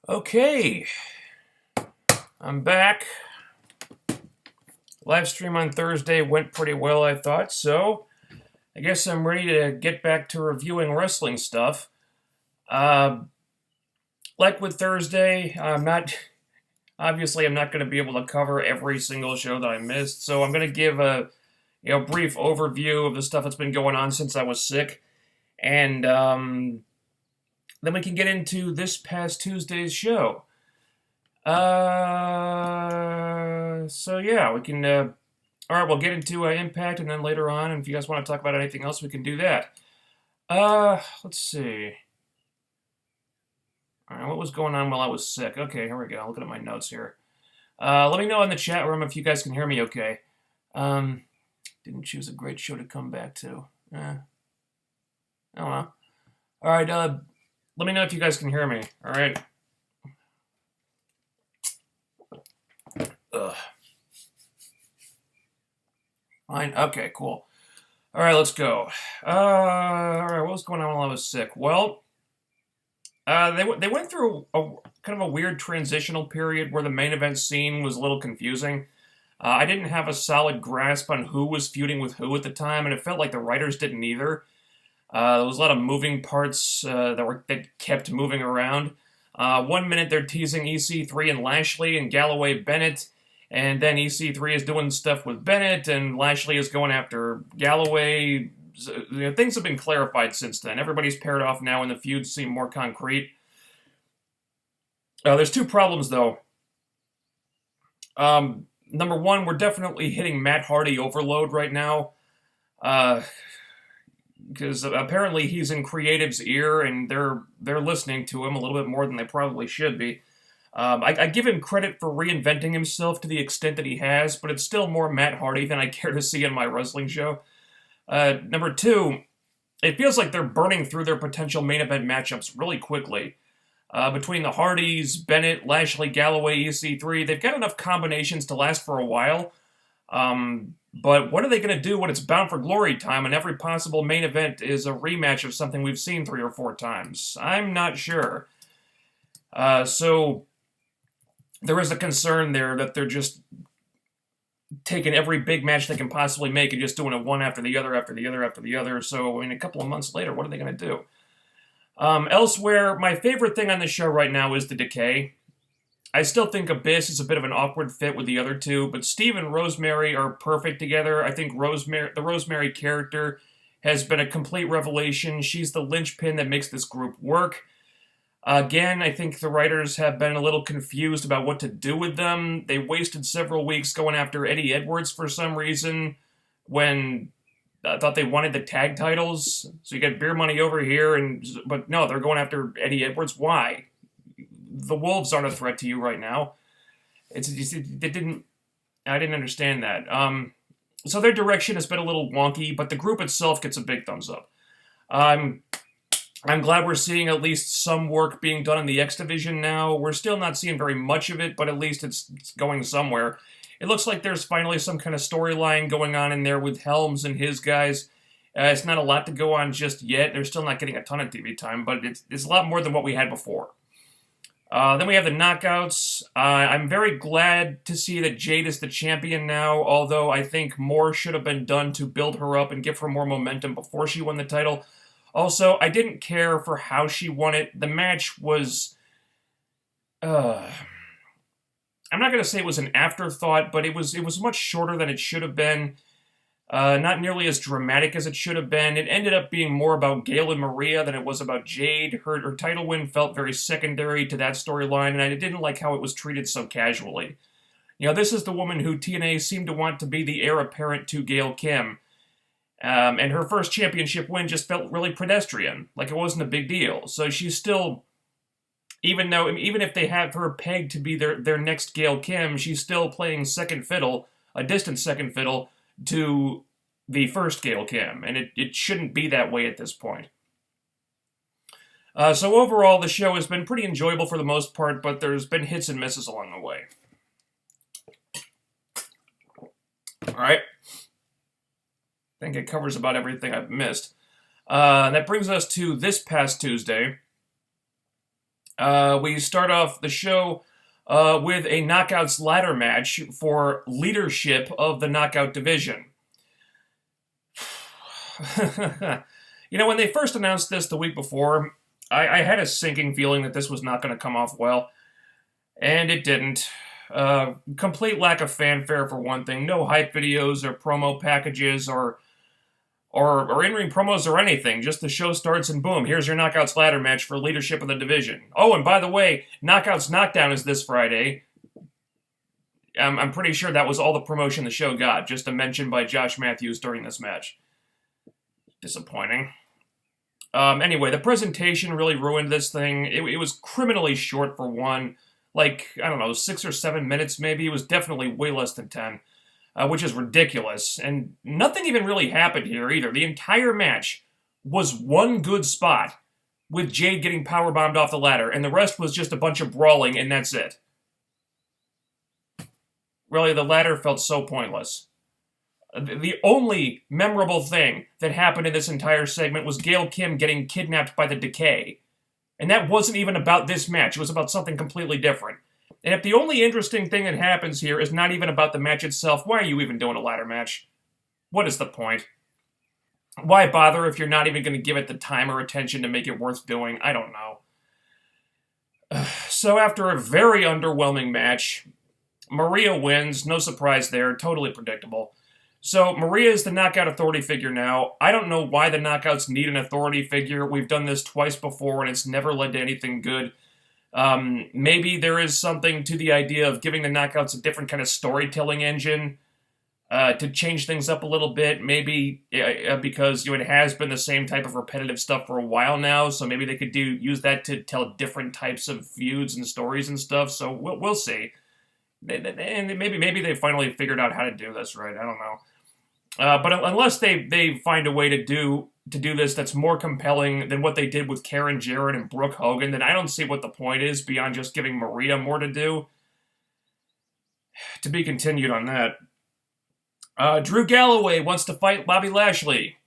Okay, I'm back. Live stream on Thursday went pretty well, I thought, so I guess I'm ready to get back to reviewing wrestling stuff. Uh, like with Thursday, I'm not going to be able to cover every single show that I missed, so I'm going to give a brief overview of the stuff that's been going on since I was sick, and then we can get into this past Tuesday's show. So yeah, we can. All right, we'll get into Impact, and then later on, and if you guys want to talk about anything else, we can do that. Let's see. All right, what was going on while I was sick? Okay, here we go. Looking at my notes here. Let me know in the chat room if you guys can hear me okay. Didn't choose a great show to come back to. Oh well. All right, let me know if you guys can hear me. All right. Ugh. Fine. Okay, cool. All right, let's go. All right, what was going on while I was sick? Well, they went through a kind of a weird transitional period where the main event scene was a little confusing. I didn't have a solid grasp on who was feuding with who at the time, and it felt like the writers didn't either. There was a lot of moving parts that kept moving around. 1 minute they're teasing EC3 and Lashley and Galloway Bennett, and then EC3 is doing stuff with Bennett, and Lashley is going after Galloway. Things have been clarified since then. Everybody's paired off now, and the feuds seem more concrete. There's two problems, though. Number one, we're definitely hitting Matt Hardy overload right now. Because apparently he's in creative's ear, and they're listening to him a little bit more than they probably should be. I give him credit for reinventing himself to the extent that he has, but it's still more Matt Hardy than I care to see in my wrestling show. Number two, it feels like they're burning through their potential main event matchups really quickly. Between the Hardys, Bennett, Lashley, Galloway, EC3, they've got enough combinations to last for a while. But what are they going to do when it's Bound for Glory time and every possible main event is a rematch of something we've seen 3 or 4 times? I'm not sure. So there is a concern there that they're just taking every big match they can possibly make and just doing it one after the other, after the other, after the other. So, a couple of months later, what are they going to do? Elsewhere, my favorite thing on the show right now is the Decay. I still think Abyss is a bit of an awkward fit with the other two, but Steve and Rosemary are perfect together. I think the Rosemary character has been a complete revelation. She's the linchpin that makes this group work. Again, I think the writers have been a little confused about what to do with them. They wasted several weeks going after Eddie Edwards for some reason when I thought they wanted the tag titles. So you got Beer Money over here, but no, they're going after Eddie Edwards. Why? The Wolves aren't a threat to you right now. I didn't understand that. So their direction has been a little wonky, but the group itself gets a big thumbs up. I'm glad we're seeing at least some work being done in the X Division now. We're still not seeing very much of it, but at least it's going somewhere. It looks like there's finally some kind of storyline going on in there with Helms and his guys. It's not a lot to go on just yet. They're still not getting a ton of TV time, but it's a lot more than what we had before. Then we have the Knockouts. I'm very glad to see that Jade is the champion now, although I think more should have been done to build her up and give her more momentum before she won the title. Also, I didn't care for how she won it. The match was... I'm not going to say it was an afterthought, but it was much shorter than it should have been. Not nearly as dramatic as it should have been. It ended up being more about Gail and Maria than it was about Jade. Her title win felt very secondary to that storyline, and I didn't like how it was treated so casually. This is the woman who TNA seemed to want to be the heir apparent to Gail Kim. And her first championship win just felt really pedestrian, like it wasn't a big deal. So she's still, even if they have her pegged to be their next Gail Kim, she's still playing second fiddle, a distant second fiddle, to the first Gail Kim, and it shouldn't be that way at this point. So overall, the show has been pretty enjoyable for the most part, but there's been hits and misses along the way. Alright. I think it covers about everything I've missed. That brings us to this past Tuesday. We start off the show with a Knockouts ladder match for leadership of the Knockout division. When they first announced this the week before, I had a sinking feeling that this was not going to come off well, and it didn't. Complete lack of fanfare for one thing. No hype videos or promo packages or in-ring promos or anything. Just the show starts and boom, here's your Knockouts ladder match for leadership of the division. Oh, and by the way, Knockouts Knockdown is this Friday. I'm pretty sure that was all the promotion the show got, just a mention by Josh Matthews during this match. Disappointing. Anyway, the presentation really ruined this thing. It was criminally short for one. Like, I don't know, 6 or 7 minutes maybe. It was definitely way less than 10. Which is ridiculous. And nothing even really happened here either. The entire match was one good spot, with Jade getting powerbombed off the ladder, and the rest was just a bunch of brawling, and that's it. Really, the ladder felt so pointless. The only memorable thing that happened in this entire segment was Gail Kim getting kidnapped by the Decay. And that wasn't even about this match. It was about something completely different. And if the only interesting thing that happens here is not even about the match itself, why are you even doing a ladder match? What is the point? Why bother if you're not even going to give it the time or attention to make it worth doing? I don't know. So after a very underwhelming match, Maria wins. No surprise there. Totally predictable. So Maria is the Knockout authority figure now. I don't know why the Knockouts need an authority figure. We've done this twice before, and it's never led to anything good. Maybe there is something to the idea of giving the Knockouts a different kind of storytelling engine to change things up a little bit. Maybe because it has been the same type of repetitive stuff for a while now, so maybe they could use that to tell different types of feuds and stories and stuff. So we'll see. And maybe they finally figured out how to do this right. I don't know. But unless they find a way to do this that's more compelling than what they did with Karen Jarrett and Brooke Hogan, then I don't see what the point is beyond just giving Maria more to do. To be continued on that. Drew Galloway wants to fight Bobby Lashley.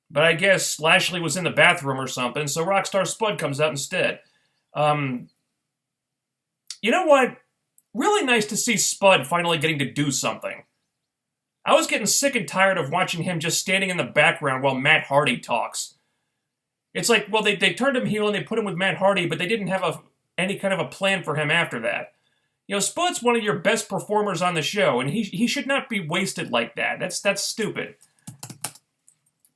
But I guess Lashley was in the bathroom or something, so Rockstar Spud comes out instead. You know what? Really nice to see Spud finally getting to do something. I was getting sick and tired of watching him just standing in the background while Matt Hardy talks. It's like, well, they turned him heel and they put him with Matt Hardy, but they didn't have any kind of a plan for him after that. Spud's one of your best performers on the show, and he should not be wasted like that. That's stupid.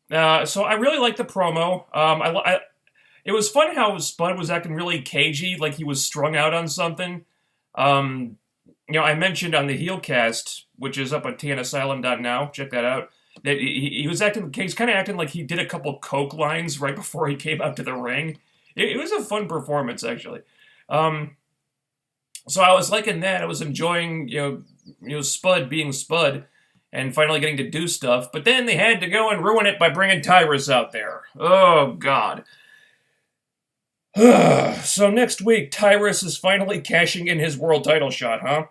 So I really liked the promo. It was fun how Spud was acting really cagey, like he was strung out on something. I mentioned on the Heelcast, which is up on tnasylum.now, check that out, that he's kind of acting like he did a couple coke lines right before he came out to the ring. It was a fun performance, actually. So I was liking that. I was enjoying, Spud being Spud and finally getting to do stuff. But then they had to go and ruin it by bringing Tyrus out there. Oh, God. So next week, Tyrus is finally cashing in his world title shot, huh?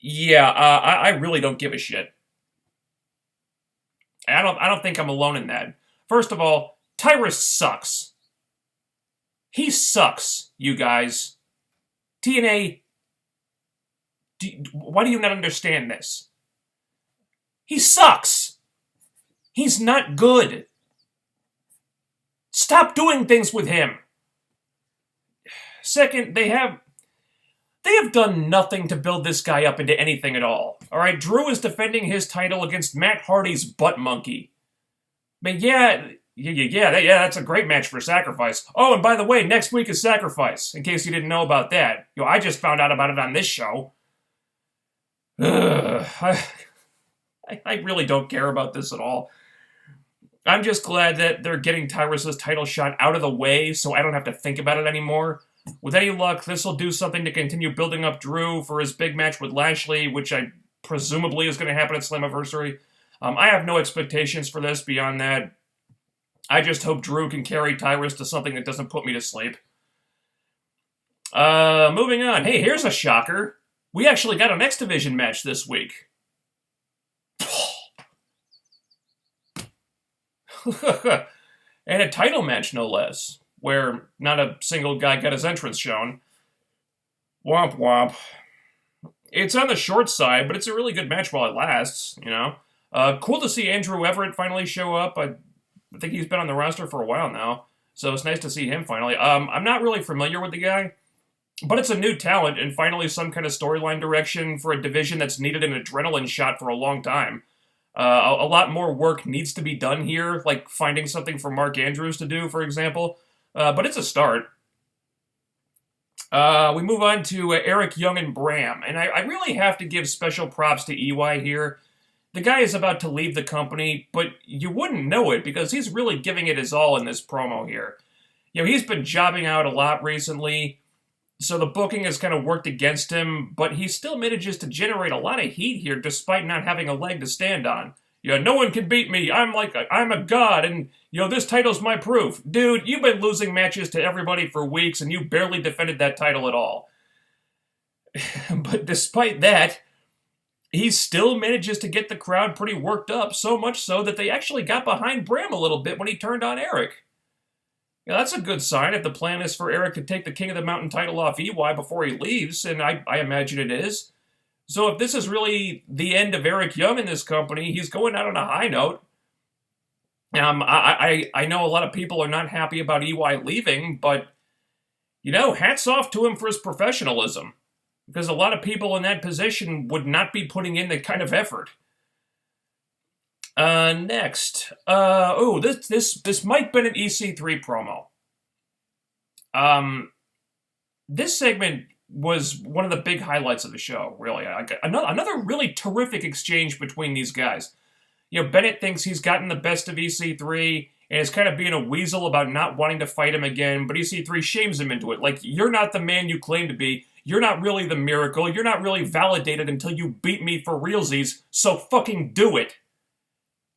Yeah, I really don't give a shit. I don't think I'm alone in that. First of all, Tyrus sucks. He sucks, you guys. TNA, why do you not understand this? He sucks. He's not good. Stop doing things with him. Second, they have done nothing to build this guy up into anything at all. Alright, Drew is defending his title against Matt Hardy's butt monkey. But yeah, that's a great match for Sacrifice. Oh, and by the way, next week is Sacrifice, in case you didn't know about that. I just found out about it on this show. I really don't care about this at all. I'm just glad that they're getting Tyrus' title shot out of the way so I don't have to think about it anymore. With any luck, this will do something to continue building up Drew for his big match with Lashley, which I presumably is going to happen at Slammiversary. I have no expectations for this beyond that. I just hope Drew can carry Tyrus to something that doesn't put me to sleep. Moving on. Hey, here's a shocker. We actually got an X Division match this week. And a title match, no less. where not a single guy got his entrance shown. Womp womp. It's on the short side, but it's a really good match while it lasts, you know? Cool to see Andrew Everett finally show up. I think he's been on the roster for a while now, so it's nice to see him finally. I'm not really familiar with the guy, but it's a new talent and finally some kind of storyline direction for a division that's needed an adrenaline shot for a long time. A lot more work needs to be done here, like finding something for Mark Andrews to do, for example. But it's a start. We move on to Eric Young and Bram, and I really have to give special props to EY here. The guy is about to leave the company, but you wouldn't know it because he's really giving it his all in this promo here. You know, he's been jobbing out a lot recently, so the booking has kind of worked against him, but he still manages to generate a lot of heat here despite not having a leg to stand on. You know, no one can beat me. I'm a god, and, you know, this title's my proof. Dude, you've been losing matches to everybody for weeks, and you barely defended that title at all. But despite that, he still manages to get the crowd pretty worked up, so much so that they actually got behind Bram a little bit when he turned on Eric. Yeah, that's a good sign if the plan is for Eric to take the King of the Mountain title off EY before he leaves, and I imagine it is. So if this is really the end of Eric Young in this company, he's going out on a high note. I know a lot of people are not happy about EY leaving, but, you know, hats off to him for his professionalism. Because a lot of people in that position would not be putting in that kind of effort. Next. This might have been an EC3 promo. This segment was one of the big highlights of the show, really. Another really terrific exchange between these guys. You know, Bennett thinks he's gotten the best of EC3 and is kind of being a weasel about not wanting to fight him again, but EC3 shames him into it. Like, you're not the man you claim to be. You're not really the miracle. You're not really validated until you beat me for realsies, so fucking do it.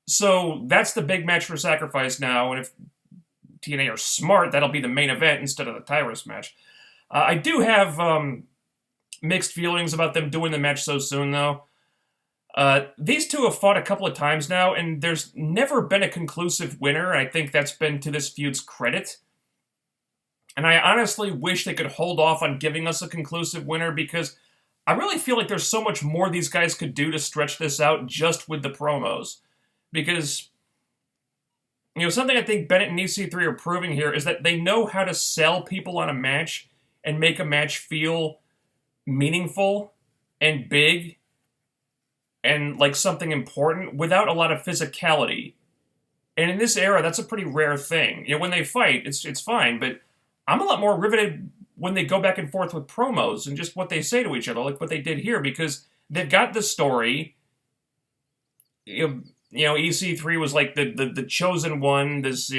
So that's the big match for Sacrifice now, and if TNA are smart, that'll be the main event instead of the Tyrus match. I do have mixed feelings about them doing the match so soon, though. These two have fought a couple of times now, and there's never been a conclusive winner. I think that's been to this feud's credit. And I honestly wish they could hold off on giving us a conclusive winner because I really feel like there's so much more these guys could do to stretch this out just with the promos. Because, you know, something I think Bennett and EC3 are proving here is that they know how to sell people on a match and make a match feel meaningful and big and like something important without a lot of physicality. And in this era, that's a pretty rare thing. You know, when they fight, it's fine, but I'm a lot more riveted when they go back and forth with promos and just what they say to each other, like what they did here, because they've got the story. You know, EC3 was like the chosen one, this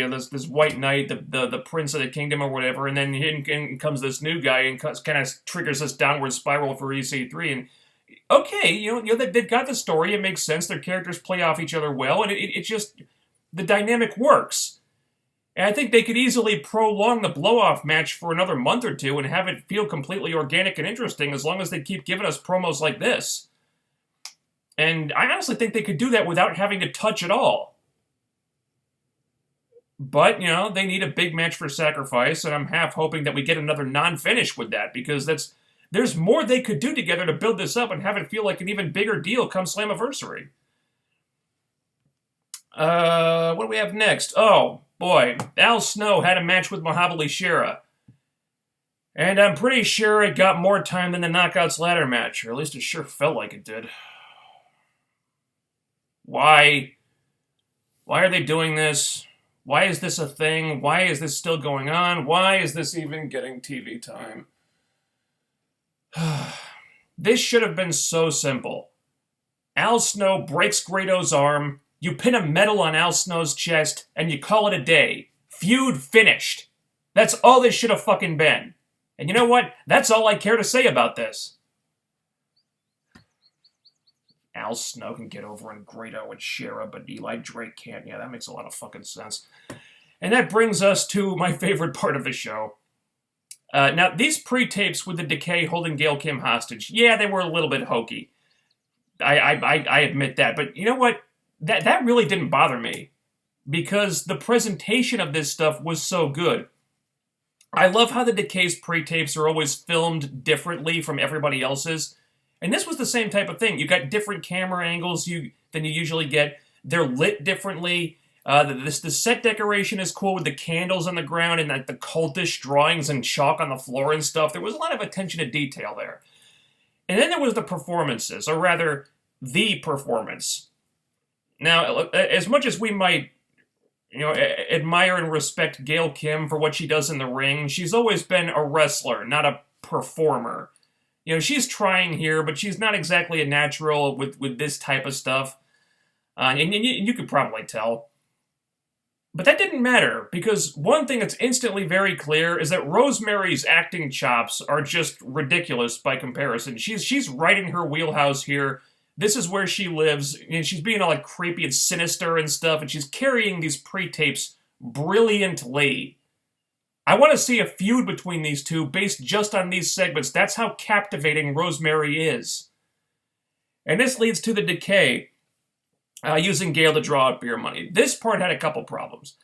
white knight, the prince of the kingdom or whatever, and then in comes this new guy and kind of triggers this downward spiral for EC3. And okay, you know they've got the story, it makes sense, their characters play off each other well, and it just the dynamic works. And I think they could easily prolong the blow-off match for another month or two and have it feel completely organic and interesting as long as they keep giving us promos like this. And I honestly think they could do that without having to touch at all. But, you know, they need a big match for Sacrifice, and I'm half hoping that we get another non-finish with that, because there's more they could do together to build this up and have it feel like an even bigger deal come Slammiversary. What do we have next? Oh, boy. Al Snow had a match with Mahabali Shera. And I'm pretty sure it got more time than the Knockouts ladder match, or at least it sure felt like it did. Why? Why are they doing this? Why is this a thing? Why is this still going on? Why is this even getting TV time? This should have been so simple. Al Snow breaks Grado's arm, you pin a medal on Al Snow's chest, and you call it a day. Feud finished. That's all this should have fucking been. And you know what? That's all I care to say about this. Al Snow can get over in Grado and Shera, but Eli Drake can't. Yeah, that makes a lot of fucking sense. And that brings us to my favorite part of the show. Now, these pre-tapes with the Decay holding Gail Kim hostage, yeah, they were a little bit hokey. I admit that. But you know what? That really didn't bother me. Because the presentation of this stuff was so good. I love how the Decay's pre-tapes are always filmed differently from everybody else's. And this was the same type of thing. You got different camera angles than you usually get. They're lit differently. The set decoration is cool with the candles on the ground and the cultish drawings and chalk on the floor and stuff. There was a lot of attention to detail there. And then there was the performances, or rather, the performance. Now, as much as we might, admire and respect Gail Kim for what she does in the ring, she's always been a wrestler, not a performer. She's trying here, but she's not exactly a natural with this type of stuff. And you could probably tell. But that didn't matter, because one thing that's instantly very clear is that Rosemary's acting chops are just ridiculous by comparison. She's right in her wheelhouse here. This is where she lives, and she's being all like creepy and sinister and stuff, and she's carrying these pre-tapes brilliantly. I want to see a feud between these two based just on these segments. That's how captivating Rosemary is. And this leads to the Decay, using Gail to draw out beer money. This part had a couple problems.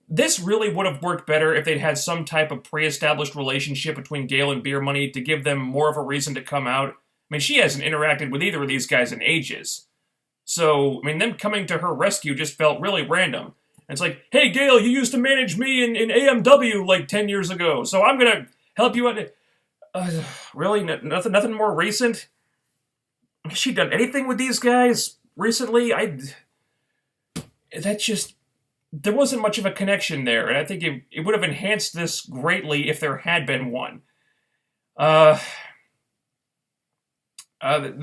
This really would have worked better if they'd had some type of pre-established relationship between Gail and beer money to give them more of a reason to come out. I mean, she hasn't interacted with either of these guys in ages. So, them coming to her rescue just felt really random. And it's like, hey, Gail, you used to manage me in AMW like 10 years ago, so I'm going to help you out. Really? Nothing more recent? Has she done anything with these guys recently? There wasn't much of a connection there, and I think it would have enhanced this greatly if there had been one. The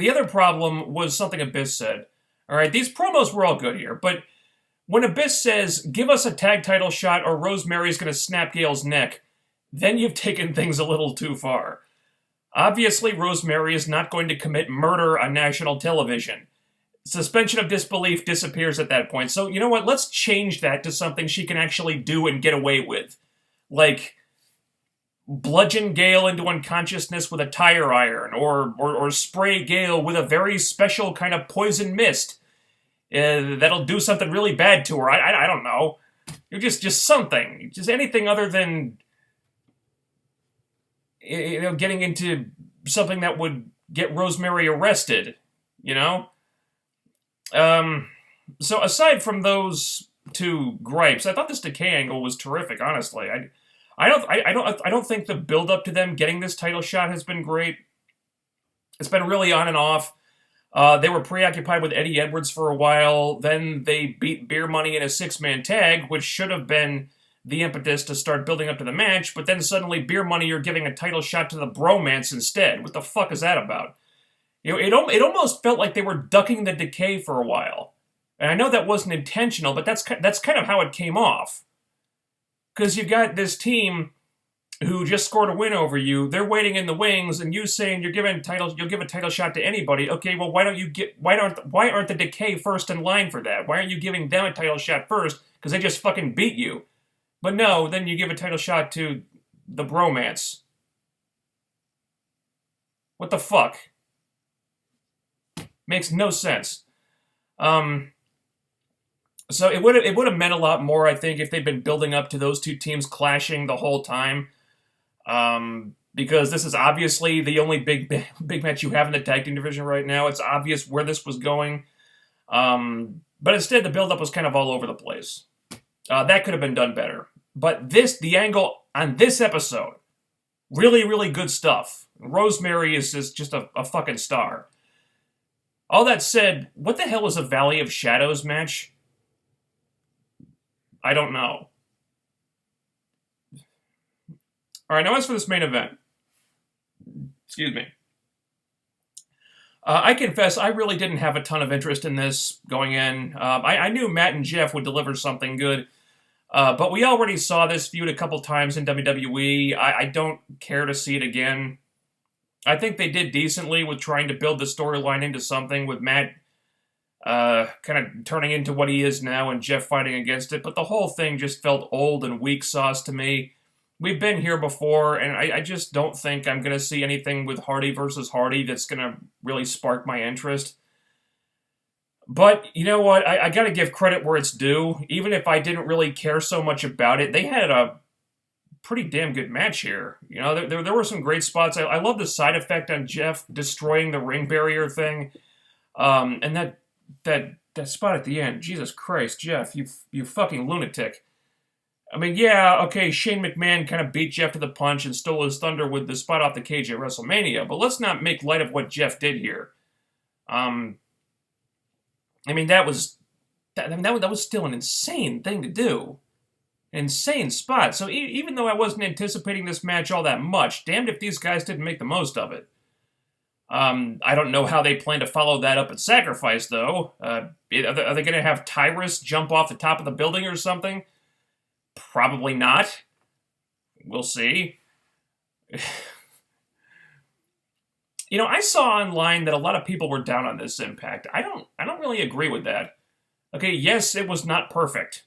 other problem was something Abyss said. Alright, these promos were all good here, but when Abyss says, give us a tag title shot or Rosemary's gonna snap Gail's neck, then you've taken things a little too far. Obviously, Rosemary is not going to commit murder on national television. Suspension of disbelief disappears at that point. So, you know what? Let's change that to something she can actually do and get away with. Like, bludgeon Gail into unconsciousness with a tire iron, or spray Gail with a very special kind of poison mist. That'll do something really bad to her. I don't know. Just something. Just anything other than getting into something that would get Rosemary arrested, So aside from those two gripes, I thought this Decay angle was terrific, honestly. I don't think the build-up to them getting this title shot has been great. It's been really on and off. They were preoccupied with Eddie Edwards for a while. Then they beat Beer Money in a six-man tag, which should have been the impetus to start building up to the match. But then suddenly Beer Money, you're giving a title shot to the Bromance instead. What the fuck is that about? It almost felt like they were ducking the Decay for a while. And I know that wasn't intentional, but that's kind of how it came off. Because you've got this team who just scored a win over you. They're waiting in the wings, and you saying you'll give a title shot to anybody. Okay, well, why aren't the Decay first in line for that? Why aren't you giving them a title shot first? Because they just fucking beat you. But no, then you give a title shot to the Bromance. What the fuck? Makes no sense. So it would have meant a lot more, I think, if they'd been building up to those two teams clashing the whole time. Because this is obviously the only big match you have in the tag team division right now. It's obvious where this was going. But instead, the build-up was kind of all over the place. That could have been done better. But the angle on this episode, really, really good stuff. Rosemary is just a fucking star. All that said, what the hell is a Valley of Shadows match? I don't know. Alright, now as for this main event. Excuse me. I confess, I really didn't have a ton of interest in this going in. I knew Matt and Jeff would deliver something good. But we already saw this feud a couple times in WWE. I don't care to see it again. I think they did decently with trying to build the storyline into something, with Matt kind of turning into what he is now and Jeff fighting against it. But the whole thing just felt old and weak sauce to me. We've been here before, and I just don't think I'm going to see anything with Hardy versus Hardy that's going to really spark my interest. But, you know what, I got to give credit where it's due. Even if I didn't really care so much about it, they had a pretty damn good match here. You know, there were some great spots. I love the side effect on Jeff destroying the ring barrier thing. And that spot at the end. Jesus Christ, Jeff, you fucking lunatic. I mean, yeah, okay, Shane McMahon kind of beat Jeff to the punch and stole his thunder with the spot off the cage at WrestleMania, but let's not make light of what Jeff did here. I mean, that was still an insane thing to do. An insane spot. So even though I wasn't anticipating this match all that much, damned if these guys didn't make the most of it. I don't know how they plan to follow that up at Sacrifice, though. Are they going to have Tyrus jump off the top of the building or something? Probably not. We'll see. You know, I saw online that a lot of people were down on this Impact. I don't really agree with that. Okay, yes, it was not perfect.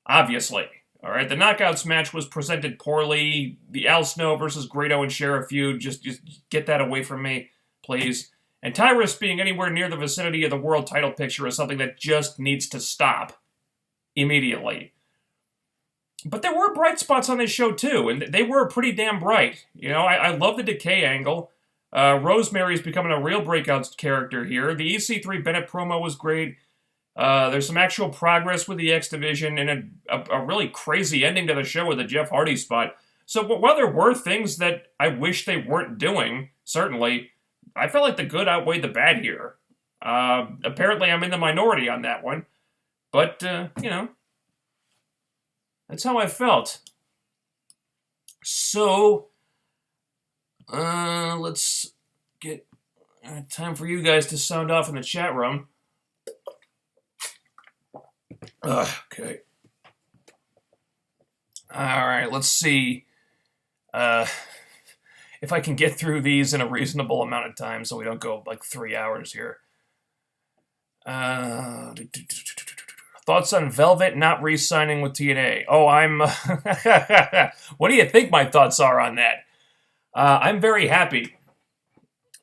Obviously. All right, the Knockouts match was presented poorly. The Al Snow versus Grado and Sheriff feud, just get that away from me, please. And Tyrus being anywhere near the vicinity of the world title picture is something that just needs to stop immediately. But there were bright spots on this show, too, and they were pretty damn bright. You know, I love the Decay angle. Rosemary's becoming a real breakout character here. The EC3 Bennett promo was great. There's some actual progress with the X Division and a really crazy ending to the show with the Jeff Hardy spot. So while there were things that I wish they weren't doing, certainly, I felt like the good outweighed the bad here. Apparently I'm in the minority on that one. But, you know, that's how I felt. So, let's get time for you guys to sound off in the chat room. Okay. Alright, let's see if I can get through these in a reasonable amount of time so we don't go like 3 hours here. Thoughts on Velvet not re-signing with TNA? Oh, what do you think my thoughts are on that? I'm very happy.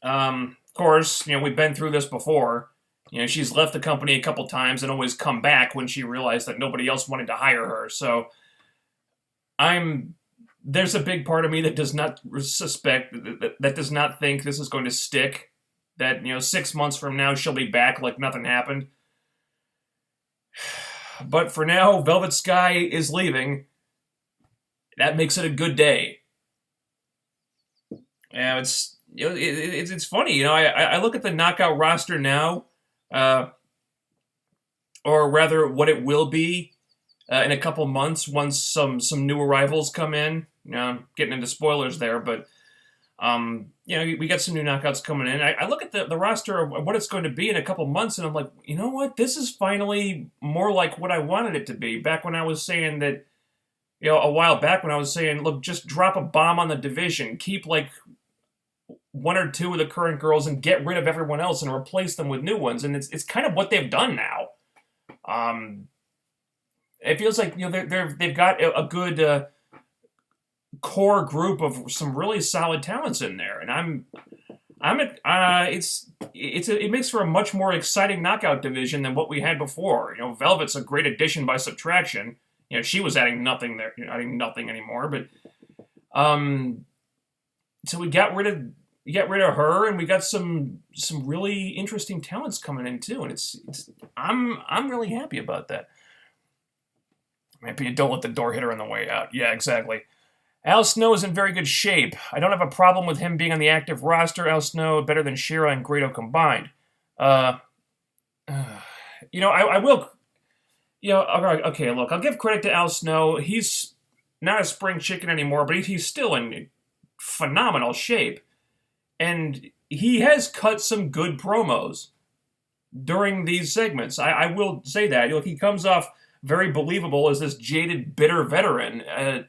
Of course, you know, we've been through this before. You know, she's left the company a couple times and always come back when she realized that nobody else wanted to hire her. So, there's a big part of me that does not suspect, that does not think this is going to stick. That, you know, 6 months from now she'll be back like nothing happened. But for now, Velvet Sky is leaving. That makes it a good day. Yeah, it's funny, you know. I look at the Knockout roster now, or rather, what it will be in a couple months once some new arrivals come in. You know, I'm getting into spoilers there, but you know, we got some new Knockouts coming in. I look at the roster of what it's going to be in a couple months, and I'm like, you know what? This is finally more like what I wanted it to be. Back when I was saying that, you know, a while back when I was saying, look, just drop a bomb on the division, keep like one or two of the current girls and get rid of everyone else and replace them with new ones. And it's kind of what they've done now. It feels like, you know, they've got a good core group of some really solid talents in there, and it makes for a much more exciting Knockout division than what we had before. You know, Velvet's a great addition by subtraction. You know, she was adding nothing there, adding nothing anymore. But so we got rid of her, and we got some really interesting talents coming in too, and I'm really happy about that. Maybe you don't let the door hit her on the way out. Yeah, exactly. Al Snow is in very good shape. I don't have a problem with him being on the active roster. Al Snow better than Shira and Grado combined. You know, I will. You know, okay, look, I'll give credit to Al Snow. He's not a spring chicken anymore, but he's still in phenomenal shape. And he has cut some good promos during these segments. I will say that. Look, he comes off very believable as this jaded, bitter veteran.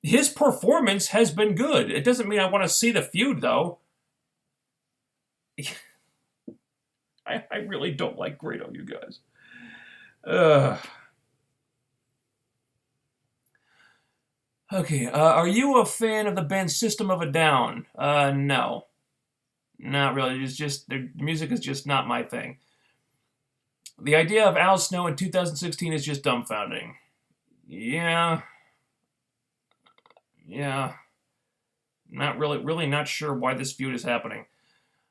His performance has been good. It doesn't mean I want to see the feud, though. I really don't like Grado, you guys. Okay, are you a fan of the band System of a Down? No. Not really. It's just, the music is just not my thing. The idea of Al Snow in 2016 is just dumbfounding. Yeah. Yeah, not really not sure why this feud is happening.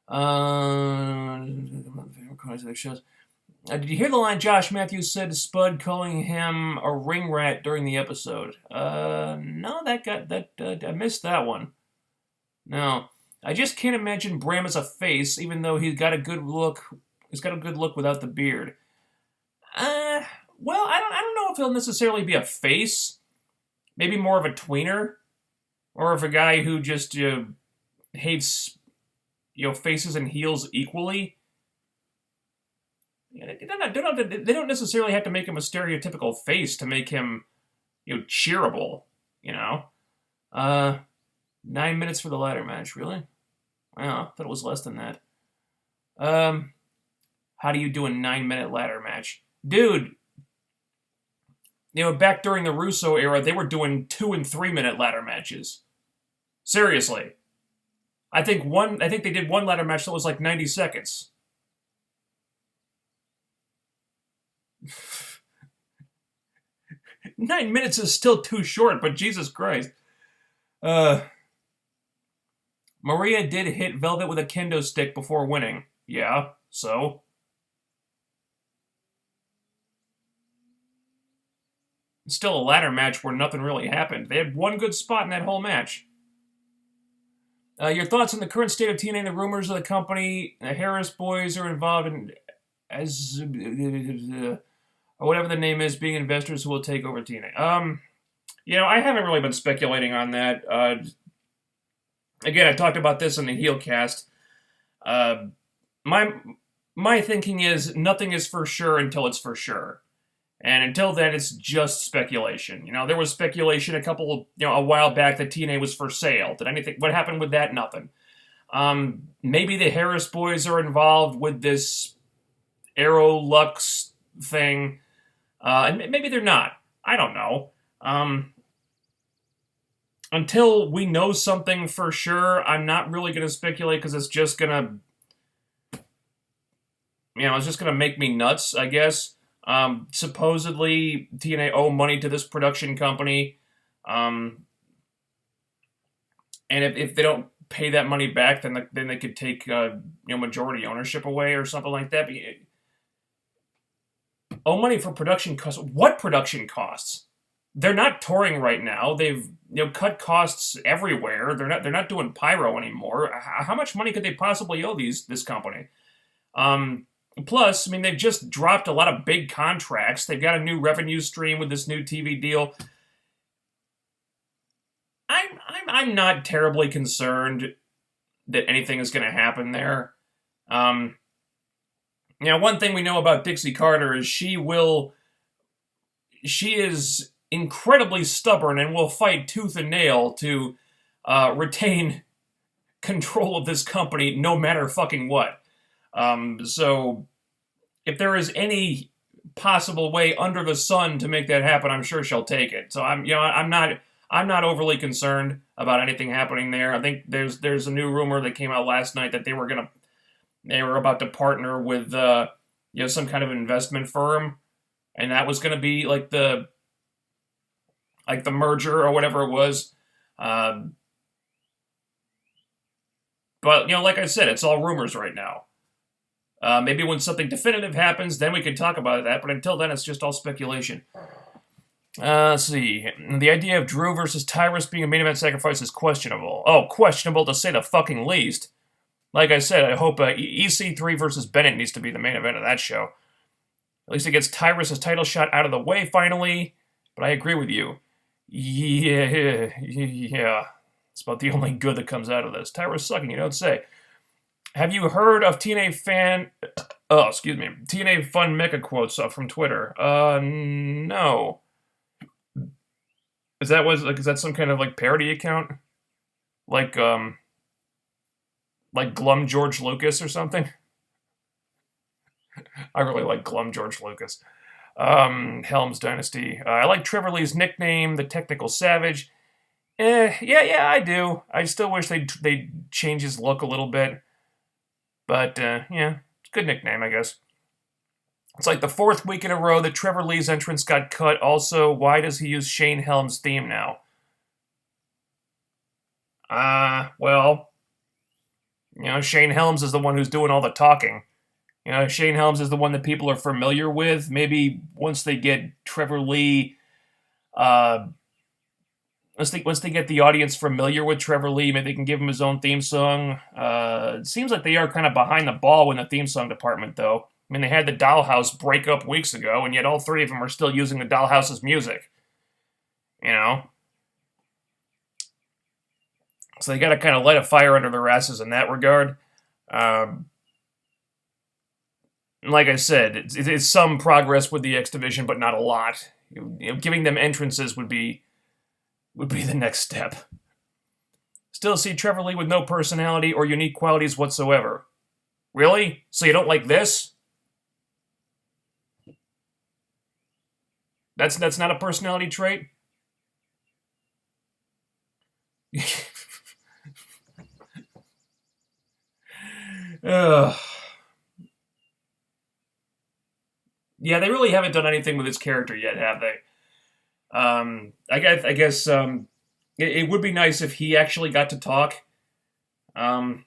Favorite cards of the shows. Did you hear the line Josh Matthews said to Spud, calling him a ring rat during the episode? No, I missed that one. No, I just can't imagine Bram as a face, even though he's got a good look. He's got a good look without the beard. Well, I don't know if he'll necessarily be a face. Maybe more of a tweener, or of a guy who just hates faces and heels equally. Yeah, they don't necessarily have to make him a stereotypical face to make him cheerable. You know. 9 minutes for the ladder match, really? Wow, I thought it was less than that. How do you do a 9-minute ladder match? Dude, back during the Russo era, they were doing 2 and 3-minute ladder matches. Seriously. I think they did one ladder match that was like 90 seconds. Nine minutes is still too short, but Jesus Christ. Maria did hit Velvet with a kendo stick before winning. Yeah, so? It's still a ladder match where nothing really happened. They had one good spot in that whole match. Your thoughts on the current state of TNA and the rumors of the company? The Harris boys are involved in, or whatever the name is, being investors who will take over TNA. I haven't really been speculating on that. Again, I talked about this in the heel cast. My thinking is nothing is for sure until it's for sure. And until then, it's just speculation. There was speculation a while back that TNA was for sale. What happened with that? Nothing. Maybe the Harris boys are involved with this Aero Lux thing. And maybe they're not. I don't know. Until we know something for sure, I'm not really going to speculate because it's just going to make me nuts, I guess. Supposedly, TNA owe money to this production company. And if they don't pay that money back, then they could take majority ownership away or something like that. But, owe money for production costs. What production costs? They're not touring right now. They've cut costs everywhere. They're not doing pyro anymore. How much money could they possibly owe this company? Plus, they've just dropped a lot of big contracts. They've got a new revenue stream with this new TV deal. I'm not terribly concerned that anything is going to happen there. One thing we know about Dixie Carter is she is incredibly stubborn and will fight tooth and nail to retain control of this company no matter fucking what. So if there is any possible way under the sun to make that happen, I'm sure she'll take it. So I'm not overly concerned about anything happening there. I think there's a new rumor that came out last night that they were about to partner with some kind of investment firm, and that was going to be like the merger or whatever it was. But like I said, it's all rumors right now. Maybe when something definitive happens, then we can talk about that. But until then, it's just all speculation. Let's see. The idea of Drew versus Tyrus being a main event sacrifice is questionable. Oh, questionable to say the fucking least. Like I said, I hope EC3 versus Bennett needs to be the main event of that show. At least it gets Tyrus' title shot out of the way finally. But I agree with you. Yeah. It's about the only good that comes out of this. Tyrus sucking, you don't say. Have you heard of TNA Fun Mecha quotes from Twitter? No. Is that some kind of parody account? Like Glum George Lucas or something? I really like Glum George Lucas. Helms Dynasty. I like Trevor Lee's nickname, the Technical Savage. Yeah, I do. I still wish they'd change his look a little bit. But, it's a good nickname, I guess. It's like the fourth week in a row that Trevor Lee's entrance got cut. Also, why does he use Shane Helms' theme now? Well, Shane Helms is the one who's doing all the talking. Shane Helms is the one that people are familiar with. Maybe once they get Trevor Lee, uh, once they get the audience familiar with Trevor Lee, maybe they can give him his own theme song. It seems like they are kind of behind the ball in the theme song department, though. I mean, they had the Dollhouse break up weeks ago, and yet all three of them are still using the Dollhouse's music. You know, so they got to kind of light a fire under their asses in that regard. Um, like I said, it's some progress with the X division, but not a lot. Giving them entrances would be the next step. Still see Trevor Lee with no personality or unique qualities whatsoever. Really? So you don't like this? That's not a personality trait? Ugh. Yeah, they really haven't done anything with his character yet, have they? I guess it would be nice if he actually got to talk. Um,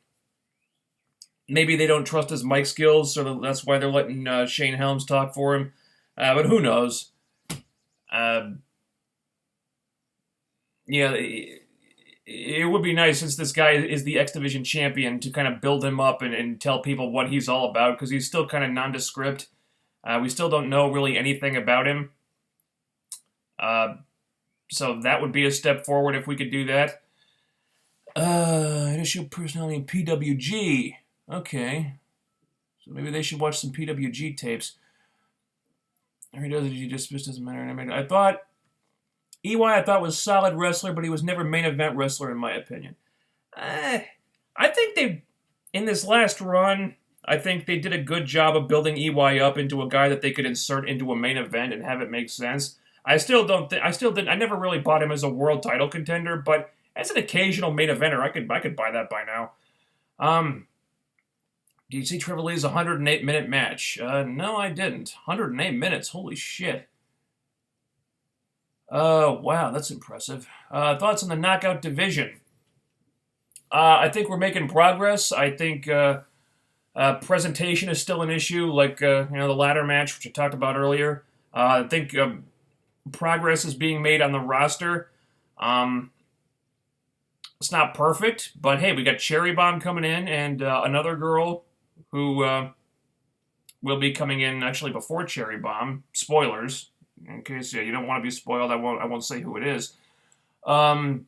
Maybe they don't trust his mic skills, so that's why they're letting Shane Helms talk for him. But who knows? Uh, yeah, it would be nice since this guy is the X Division champion to kind of build him up and tell people what he's all about because he's still kind of nondescript. We still don't know really anything about him. Uh, so that would be a step forward if we could do that. Issue personality in PWG. Okay. So maybe they should watch some PWG tapes. Or he does it, he just doesn't matter. I thought EY was solid wrestler, but he was never main event wrestler in my opinion. I think they, in this last run, I think they did a good job of building EY up into a guy that they could insert into a main event and have it make sense. I never really bought him as a world title contender, but as an occasional main eventer, I could buy that by now. Do you see Trevor Lee's 108-minute match? No, I didn't. 108 minutes, holy shit. Wow, that's impressive. Thoughts on the knockout division? I think we're making progress. I think presentation is still an issue, like the ladder match, which I talked about earlier. I think progress is being made on the roster. It's not perfect, but hey, we got Cherry Bomb coming in, and another girl who will be coming in actually before Cherry Bomb. Spoilers, in case you don't want to be spoiled. I won't say who it is. But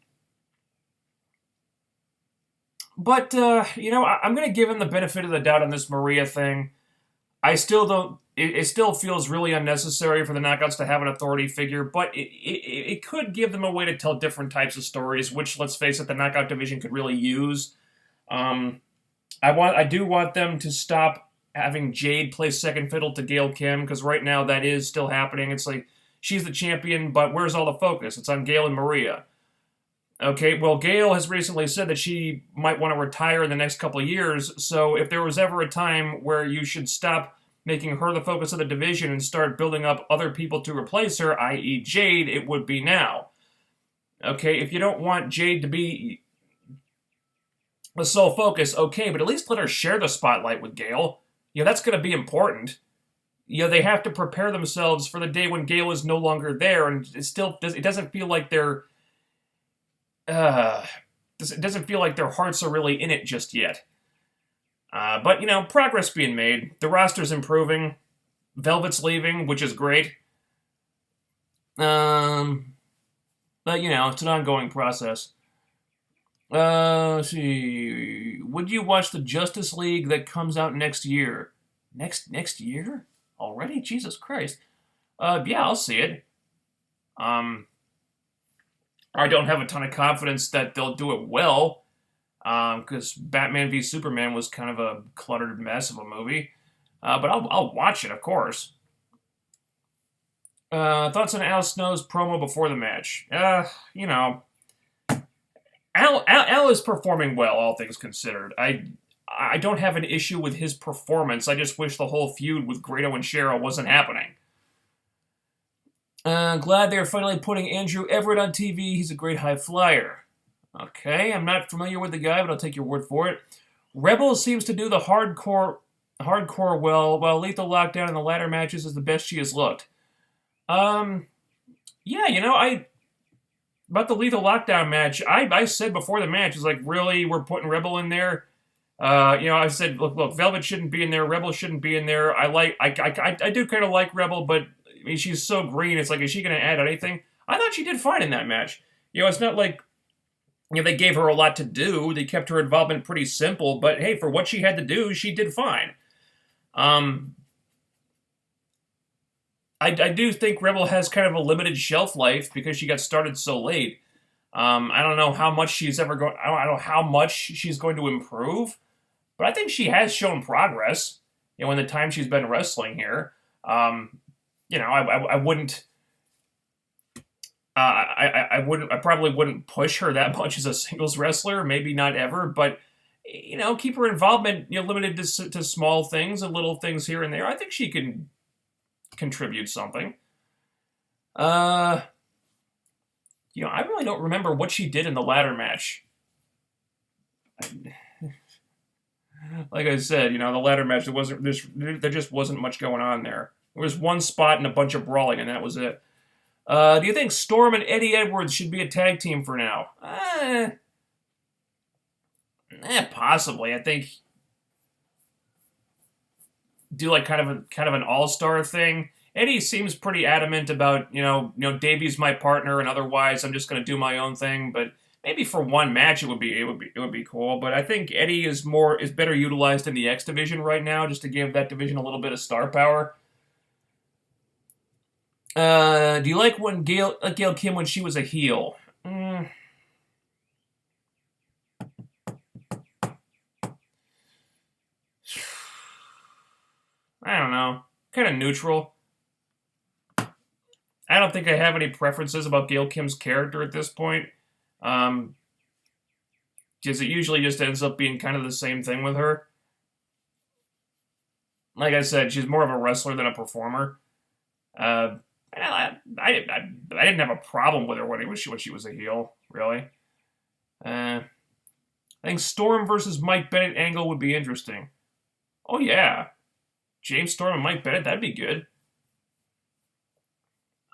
I'm going to give him the benefit of the doubt on this Maria thing. I still don't. It still feels really unnecessary for the Knockouts to have an authority figure, but it could give them a way to tell different types of stories, which, let's face it, the Knockout division could really use. I do want them to stop having Jade play second fiddle to Gail Kim, because right now that is still happening. It's like, she's the champion, but where's all the focus? It's on Gail and Maria. Okay, well, Gail has recently said that she might want to retire in the next couple of years, so if there was ever a time where you should stop making her the focus of the division and start building up other people to replace her, i.e. Jade, it would be now. Okay, if you don't want Jade to be the sole focus, okay, but at least let her share the spotlight with Gail. That's going to be important. They have to prepare themselves for the day when Gail is no longer there, and it doesn't feel like it doesn't feel like their hearts are really in it just yet. But progress being made. The roster's improving. Velvet's leaving, which is great. But it's an ongoing process. Let's see. Would you watch the Justice League that comes out next year? Next year? Already? Jesus Christ. Yeah, I'll see it. I don't have a ton of confidence that they'll do it well, because Batman v Superman was kind of a cluttered mess of a movie. But I'll watch it, of course. Thoughts on Al Snow's promo before the match? Al is performing well, all things considered. I don't have an issue with his performance. I just wish the whole feud with Grado and Cheryl wasn't happening. Glad they're finally putting Andrew Everett on TV. He's a great high flyer. Okay, I'm not familiar with the guy, but I'll take your word for it. Rebel seems to do the hardcore well, while Lethal Lockdown in the latter matches is the best she has looked. Um, yeah, I about the Lethal Lockdown match, I said before the match, is like, really, we're putting Rebel in there? I said, look, Velvet shouldn't be in there, Rebel shouldn't be in there. I do kind of like Rebel, but I mean, she's so green. It's like, is she going to add anything? I thought she did fine in that match. It's not like they gave her a lot to do. They kept her involvement pretty simple, but hey, for what she had to do, she did fine. Um, I do think Rebel has kind of a limited shelf life because she got started so late. I don't know how much she's ever going. I don't know how much she's going to improve, but I think she has shown progress. In the time she's been wrestling here. I wouldn't. I probably wouldn't push her that much as a singles wrestler. Maybe not ever, but keep her involvement limited to small things and little things here and there. I think she can contribute something. I really don't remember what she did in the ladder match. Like I said, the ladder match, there just wasn't much going on there. There was one spot and a bunch of brawling, and that was it. Do you think Storm and Eddie Edwards should be a tag team for now? Possibly. I think do like kind of an all-star thing. Eddie seems pretty adamant about Davey's my partner, and otherwise I'm just going to do my own thing. But maybe for one match it would be cool. But I think Eddie is better utilized in the X division right now, just to give that division a little bit of star power. Do you like Gail Kim when she was a heel? I don't know. Kind of neutral. I don't think I have any preferences about Gail Kim's character at this point. Because it usually just ends up being kind of the same thing with her. Like I said, she's more of a wrestler than a performer. I didn't have a problem with her when she was a heel, really. I think Storm versus Mike Bennett angle would be interesting. Oh, yeah. James Storm and Mike Bennett, that'd be good.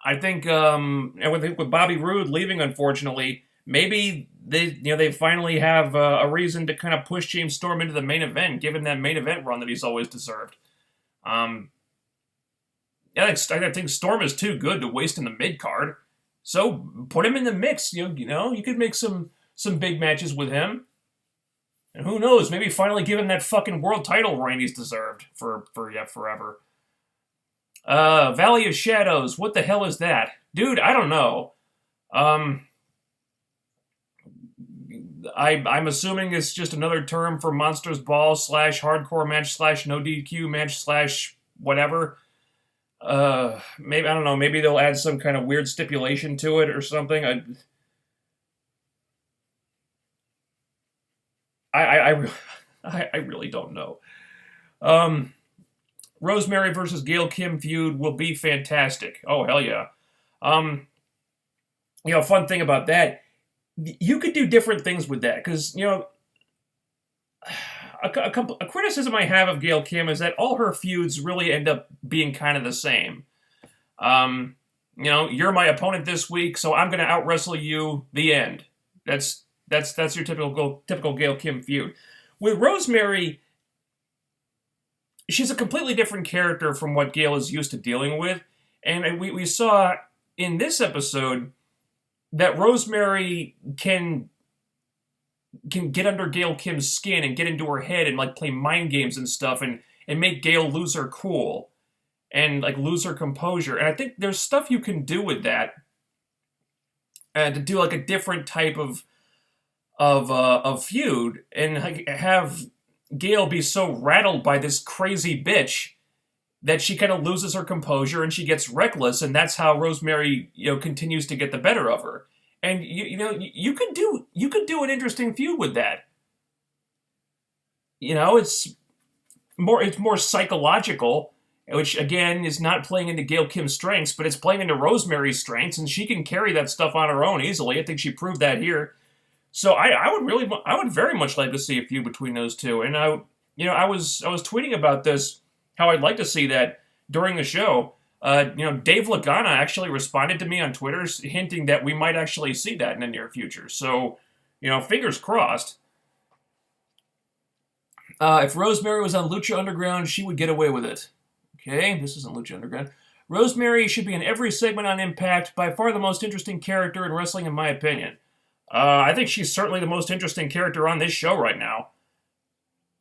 I think, with Bobby Roode leaving, unfortunately, maybe they finally have a reason to kind of push James Storm into the main event, given that main event run that he's always deserved. I think Storm is too good to waste in the mid card, so put him in the mix. You could make some big matches with him, and who knows? Maybe finally give him that fucking world title reign he's deserved for forever. Valley of Shadows. What the hell is that? Dude, I don't know. I'm assuming it's just another term for Monsters Ball / hardcore match / no DQ match / whatever. Maybe, I don't know, maybe they'll add some kind of weird stipulation to it or something. I really don't know. Rosemary versus Gail Kim feud will be fantastic. Oh, hell yeah. Fun thing about that, you could do different things with that, because, a criticism I have of Gail Kim is that all her feuds really end up being kind of the same. You're my opponent this week, so I'm going to out-wrestle you, the end. That's your typical Gail Kim feud. With Rosemary, she's a completely different character from what Gail is used to dealing with. And we saw in this episode that Rosemary can get under Gail Kim's skin and get into her head and play mind games and stuff and make Gail lose her cool and lose her composure. And I think there's stuff you can do with that to do a different type of feud and have Gail be so rattled by this crazy bitch that she kind of loses her composure and she gets reckless, and that's how Rosemary, continues to get the better of her. And you could do an interesting feud with that. It's more psychological, which again is not playing into Gail Kim's strengths, but it's playing into Rosemary's strengths, and she can carry that stuff on her own easily. I think she proved that here. So I would very much like to see a feud between those two. And I was tweeting about this, how I'd like to see that during the show. Dave Lagana actually responded to me on Twitter, hinting that we might actually see that in the near future. So, fingers crossed. If Rosemary was on Lucha Underground, she would get away with it. Okay, this isn't Lucha Underground. Rosemary should be in every segment on Impact. By far the most interesting character in wrestling, in my opinion. I think she's certainly the most interesting character on this show right now.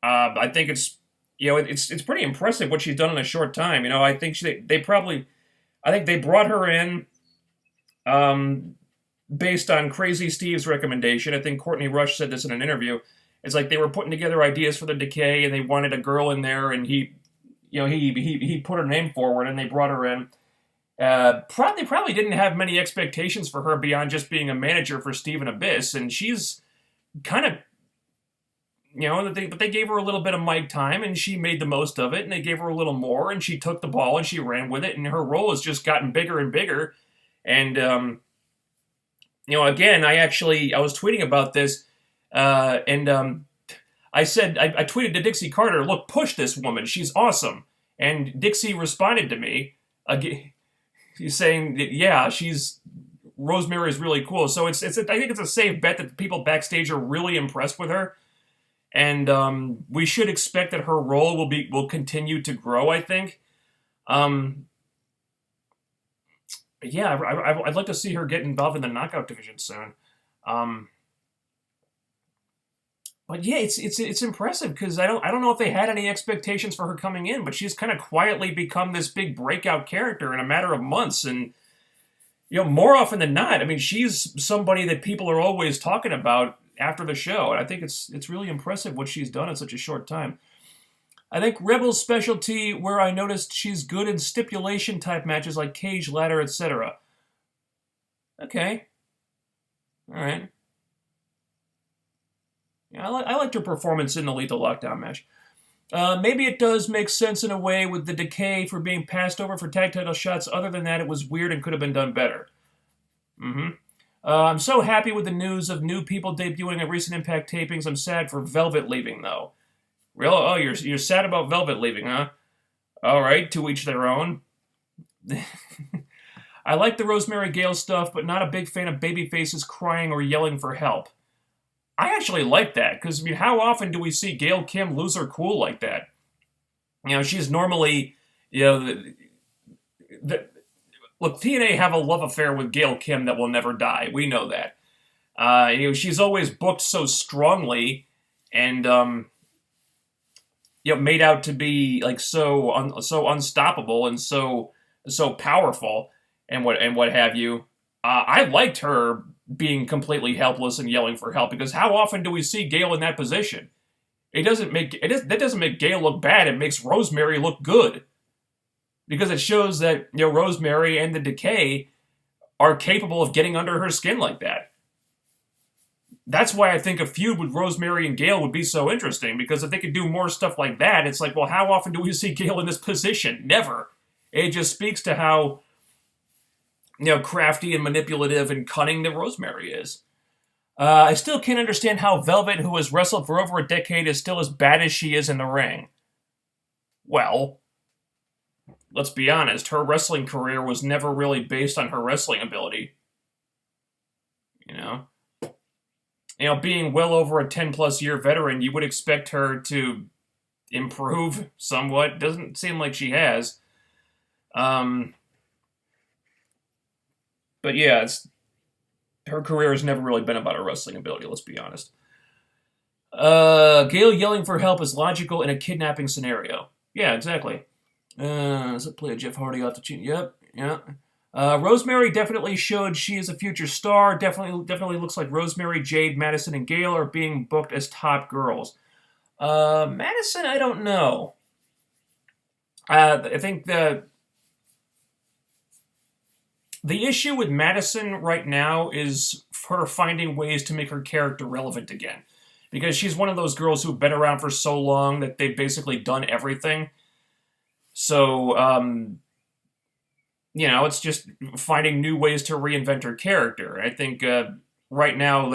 I think it's pretty impressive what she's done in a short time. I think I think they brought her in based on Crazy Steve's recommendation. I think Courtney Rush said this in an interview. It's like they were putting together ideas for the Decay, and they wanted a girl in there, and he put her name forward, and they brought her in. Probably didn't have many expectations for her beyond just being a manager for Steve and Abyss, and she's kind of, but they gave her a little bit of mic time, and she made the most of it, and they gave her a little more, and she took the ball and she ran with it, and her role has just gotten bigger and bigger. And again, I was tweeting about this, and I said I tweeted to Dixie Carter, "Look, push this woman, she's awesome." And Dixie responded to me again. He's saying that, yeah, Rosemary is really cool. So I think it's a safe bet that the people backstage are really impressed with her, and we should expect that her role will continue to grow. I think, yeah, I'd like to see her get involved in the knockout division soon. But yeah, it's impressive because I don't know if they had any expectations for her coming in, but she's kind of quietly become this big breakout character in a matter of months, and more often than not, I mean, she's somebody that people are always talking about after the show, and I think it's really impressive what she's done in such a short time. I think Rebel's specialty, where I noticed she's good in stipulation type matches like cage, ladder, etc. Okay, all right. Yeah, I liked her performance in the Lethal Lockdown match. Maybe it does make sense in a way with the Decay for being passed over for tag title shots. Other than that, it was weird and could have been done better. I'm so happy with the news of new people debuting at recent Impact tapings. I'm sad for Velvet leaving, though. Really? Oh, you're sad about Velvet leaving, huh? All right, to each their own. I like the Rosemary Gale stuff, but not a big fan of baby faces crying or yelling for help. I actually like that, because, I mean, how often do we see Gail Kim lose her cool like that? She's normally, look, TNA have a love affair with Gail Kim that will never die. We know that. She's always booked so strongly and, made out to be, like, so unstoppable and so powerful and what have you. I liked her being completely helpless and yelling for help, because how often do we see Gail in that position? That doesn't make Gail look bad. It makes Rosemary look good, because it shows that Rosemary and the Decay are capable of getting under her skin like that. That's why I think a feud with Rosemary and Gail would be so interesting, because if they could do more stuff like that, it's like, well, how often do we see Gail in this position? Never. It just speaks to how crafty and manipulative and cunning that Rosemary is. I still can't understand how Velvet, who has wrestled for over a decade, is still as bad as she is in the ring. Well, let's be honest, her wrestling career was never really based on her wrestling ability. Being well over a 10-plus year veteran, you would expect her to improve somewhat. Doesn't seem like she has. But yeah, her career has never really been about her wrestling ability, let's be honest. Gail yelling for help is logical in a kidnapping scenario. Yeah, exactly. Does it play a Jeff Hardy off the chain? Yep, yeah. Rosemary definitely showed she is a future star. Definitely looks like Rosemary, Jade, Madison, and Gail are being booked as top girls. Madison, I don't know. I think the issue with Madison right now is her finding ways to make her character relevant again. Because she's one of those girls who've been around for so long that they've basically done everything. So, it's just finding new ways to reinvent her character. I think right now,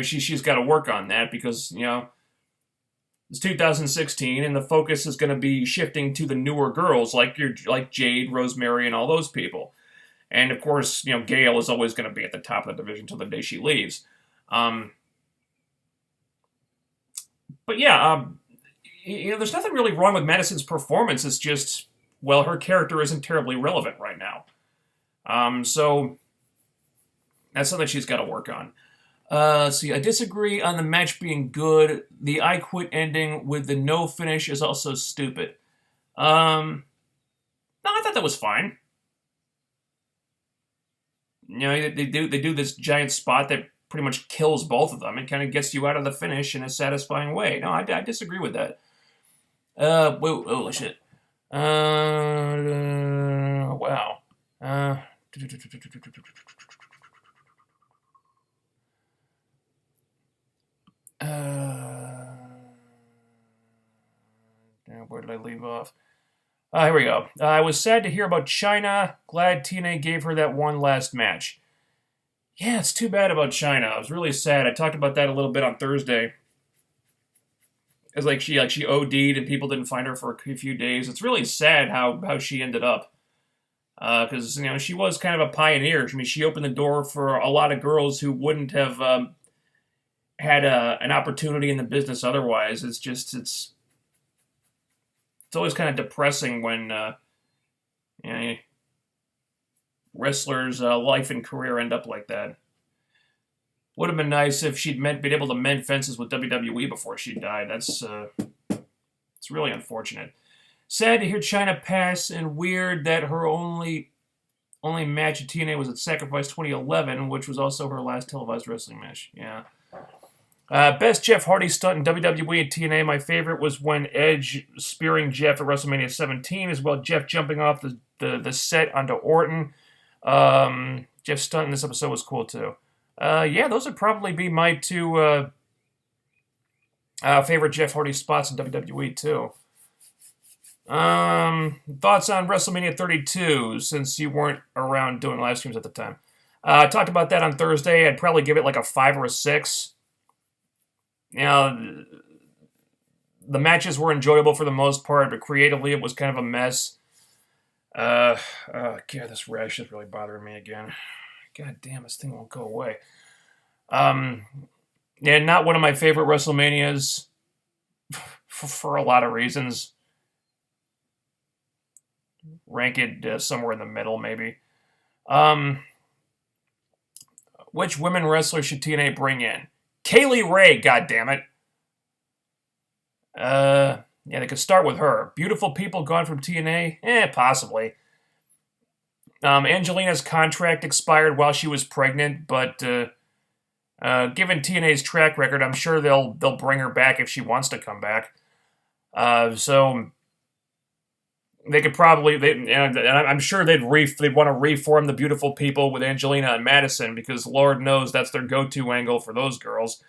she's got to work on that because it's 2016 and the focus is going to be shifting to the newer girls like Jade, Rosemary, and all those people. And of course, Gail is always going to be at the top of the division until the day she leaves. But yeah, there's nothing really wrong with Madison's performance. It's just, well, her character isn't terribly relevant right now. So that's something she's got to work on. See, I disagree on the match being good. The I Quit ending with the no finish is also stupid. No, I thought that was fine. They do this giant spot that pretty much kills both of them. It kind of gets you out of the finish in a satisfying way. No, I disagree with that. Whoa, holy shit. Wow. Where did I leave off? Here we go. I was sad to hear about China. Glad TNA gave her that one last match. Yeah, it's too bad about China. I was really sad. I talked about that a little bit on Thursday. It's like she OD'd and people didn't find her for a few days. It's really sad how she ended up. Because, she was kind of a pioneer. I mean, she opened the door for a lot of girls who wouldn't have had an opportunity in the business otherwise. It's always kind of depressing when wrestlers' life and career end up like that. Would have been nice if she'd been able to mend fences with WWE before she died. It's really unfortunate. Sad to hear China pass, and weird that her only match at TNA was at Sacrifice 2011, which was also her last televised wrestling match. Yeah. Best Jeff Hardy stunt in WWE and TNA. My favorite was when Edge spearing Jeff at WrestleMania 17, as well Jeff jumping off the set onto Orton. Jeff's stunt in this episode was cool too. Yeah, those would probably be my two favorite Jeff Hardy spots in WWE too. Thoughts on WrestleMania 32, since you weren't around doing live streams at the time. I talked about that on Thursday. I'd probably give it like a 5 or a 6. The matches were enjoyable for the most part, but creatively it was kind of a mess. God, this rash is really bothering me again. God damn, this thing won't go away. Yeah, not one of my favorite WrestleManias for a lot of reasons. Rank it somewhere in the middle, maybe. Which women wrestlers should TNA bring in? Kaylee Ray, goddammit. Yeah, they could start with her. Beautiful people gone from TNA? Possibly. Angelina's contract expired while she was pregnant, but given TNA's track record, I'm sure they'll bring her back if she wants to come back. So they could probably, and I'm sure they'd want to reform the beautiful people with Angelina and Madison, because Lord knows that's their go-to angle for those girls.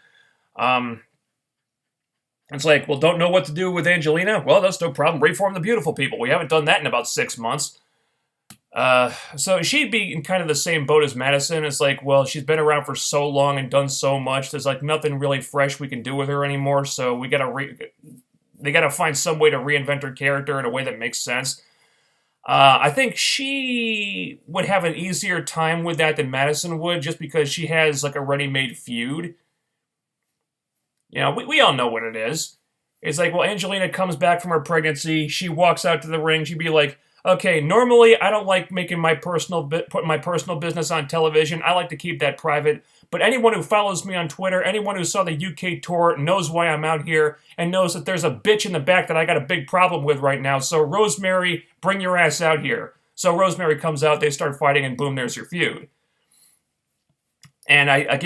It's like, well, don't know what to do with Angelina? Well, that's no problem. Reform the beautiful people. We haven't done that in about 6 months. So she'd be in kind of the same boat as Madison. It's like, well, she's been around for so long and done so much. There's like nothing really fresh we can do with her anymore. So they gotta find some way to reinvent her character in a way that makes sense. I think she would have an easier time with that than Madison would, just because she has like a ready-made feud. We all know what it is. It's like, well, Angelina comes back from her pregnancy. She walks out to the ring. She'd be like, okay, normally I don't like putting my personal business on television. I like to keep that private. But anyone who follows me on Twitter, anyone who saw the UK tour knows why I'm out here and knows that there's a bitch in the back that I got a big problem with right now. So Rosemary, bring your ass out here. So Rosemary comes out, they start fighting, and boom, there's your feud. And I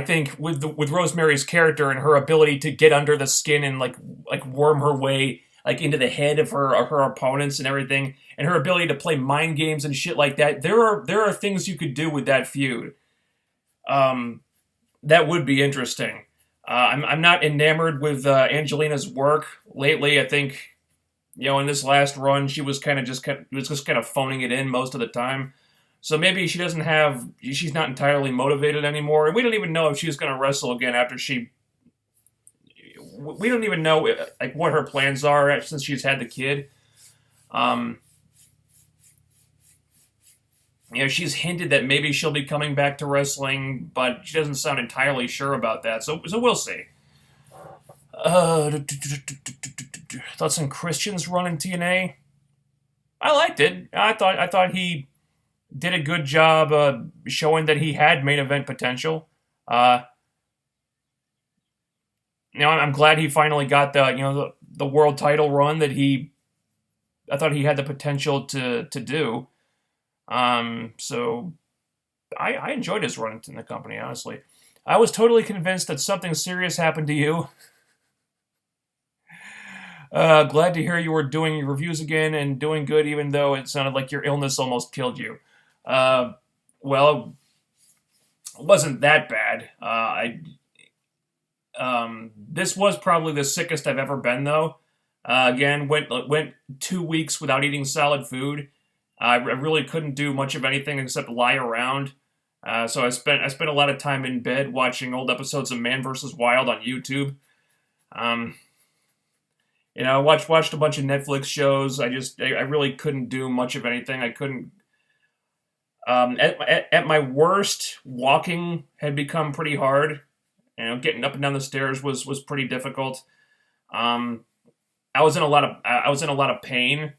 think with Rosemary's character and her ability to get under the skin and like worm her way like into the head of her opponents and everything, and her ability to play mind games and shit like that, there are things you could do with that feud. That would be interesting. I'm not enamored with Angelina's work lately. I think, in this last run, she was just kind of phoning it in most of the time. So maybe she's not entirely motivated anymore, and we don't even know if she's going to wrestle again after we don't even know like what her plans are since she's had the kid. Um, she's hinted that maybe she'll be coming back to wrestling, but she doesn't sound entirely sure about that. So we'll see. Thoughts on Christian's run in TNA? I liked it. I thought he did a good job showing that he had main event potential. Uh, I'm glad he finally got the world title run that I thought he had the potential to do. So I enjoyed his run in the company, honestly. I was totally convinced that something serious happened to you. Glad to hear you were doing your reviews again and doing good, even though it sounded like your illness almost killed you. Well, it wasn't that bad. This was probably the sickest I've ever been, though. Again, went 2 weeks without eating solid food. I really couldn't do much of anything except lie around. So I spent a lot of time in bed watching old episodes of Man vs. Wild on YouTube. I watched a bunch of Netflix shows. I really couldn't do much of anything. I couldn't. At my worst, walking had become pretty hard. Getting up and down the stairs was pretty difficult. I was in a lot of pain,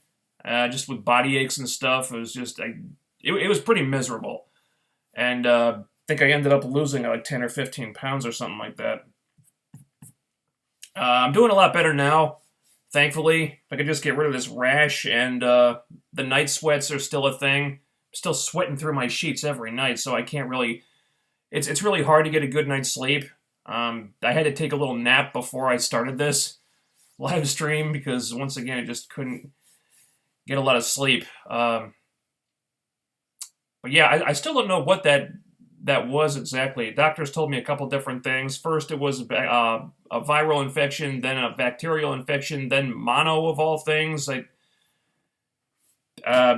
just with body aches and stuff. It was just it was pretty miserable, and I think I ended up losing like 10 or 15 pounds or something like that. I'm doing a lot better now, thankfully. If I could just get rid of this rash, and the night sweats are still a thing. I'm still sweating through my sheets every night, so I can't really. It's really hard to get a good night's sleep. I had to take a little nap before I started this live stream because once again I just couldn't get a lot of sleep. But yeah, I still don't know what that was exactly. Doctors told me a couple different things. First, it was a viral infection, then a bacterial infection, then mono of all things. I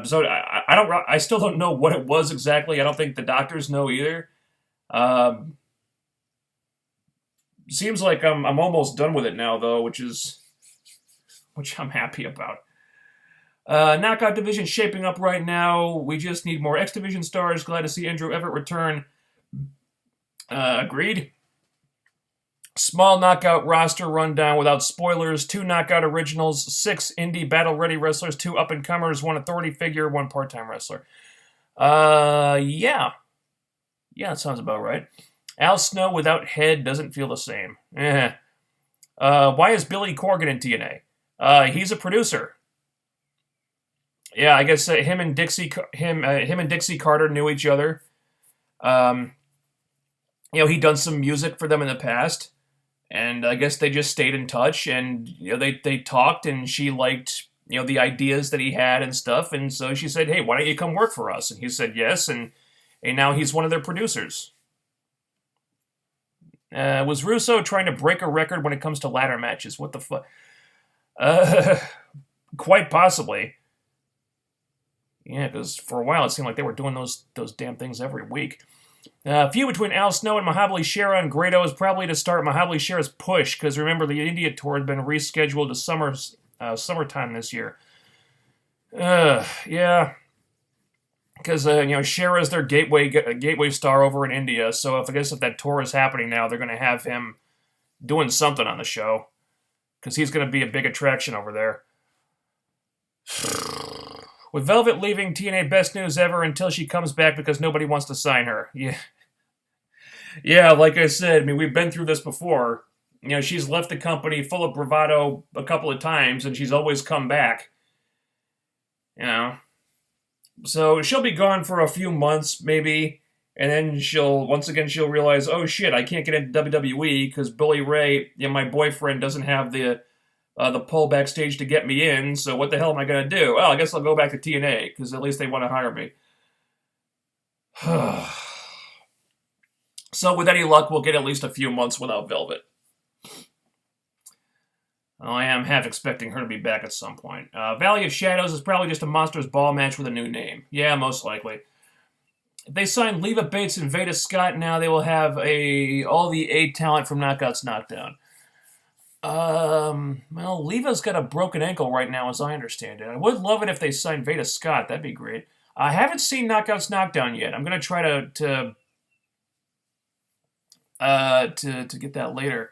still don't know what it was exactly. I don't think the doctors know either. Seems like I'm almost done with it now, though, which I'm happy about. Knockout division shaping up right now. We just need more X Division stars. Glad to see Andrew Everett return. Agreed. Small knockout roster rundown without spoilers. 2 knockout originals, 6 indie battle-ready wrestlers, 2 up-and-comers, 1 authority figure, 1 part-time wrestler. Yeah. Yeah, that sounds about right. Al Snow without head doesn't feel the same. Why is Billy Corgan in TNA? He's a producer. Yeah, I guess him and Dixie Carter knew each other. He'd done some music for them in the past, and I guess they just stayed in touch. And they talked, and she liked the ideas that he had and stuff. And so she said, "Hey, why don't you come work for us?" And he said yes, and now he's one of their producers. Was Russo trying to break a record when it comes to ladder matches? What the fuck? Quite possibly. Yeah, because for a while it seemed like they were doing those damn things every week. Feud between Al Snow and Mahabali Shera and Grado is probably to start Mahabali Shera's push, because remember, the India tour had been rescheduled to summertime this year. Yeah. Because, Shera's their gateway star over in India, so I guess if that tour is happening now, they're going to have him doing something on the show, because he's going to be a big attraction over there. With Velvet leaving, TNA best news ever until she comes back because nobody wants to sign her. Yeah, like I said, we've been through this before. She's left the company full of bravado a couple of times, and she's always come back. So she'll be gone for a few months, maybe, and then she'll realize, oh shit, I can't get into WWE because Bully Ray, my boyfriend, doesn't have the pull backstage to get me in, so what the hell am I going to do? Well, I guess I'll go back to TNA, because at least they want to hire me. So with any luck, we'll get at least a few months without Velvet. I am half expecting her to be back at some point. Valley of Shadows is probably just a Monsters Ball match with a new name. Yeah, most likely. If they sign Leva Bates and Veda Scott now, they will have all the A talent from Knockouts Knockdown. Well, Leva's got a broken ankle right now, as I understand it. I would love it if they signed Veda Scott. That'd be great. I haven't seen Knockouts Knockdown yet. I'm gonna try to get that later.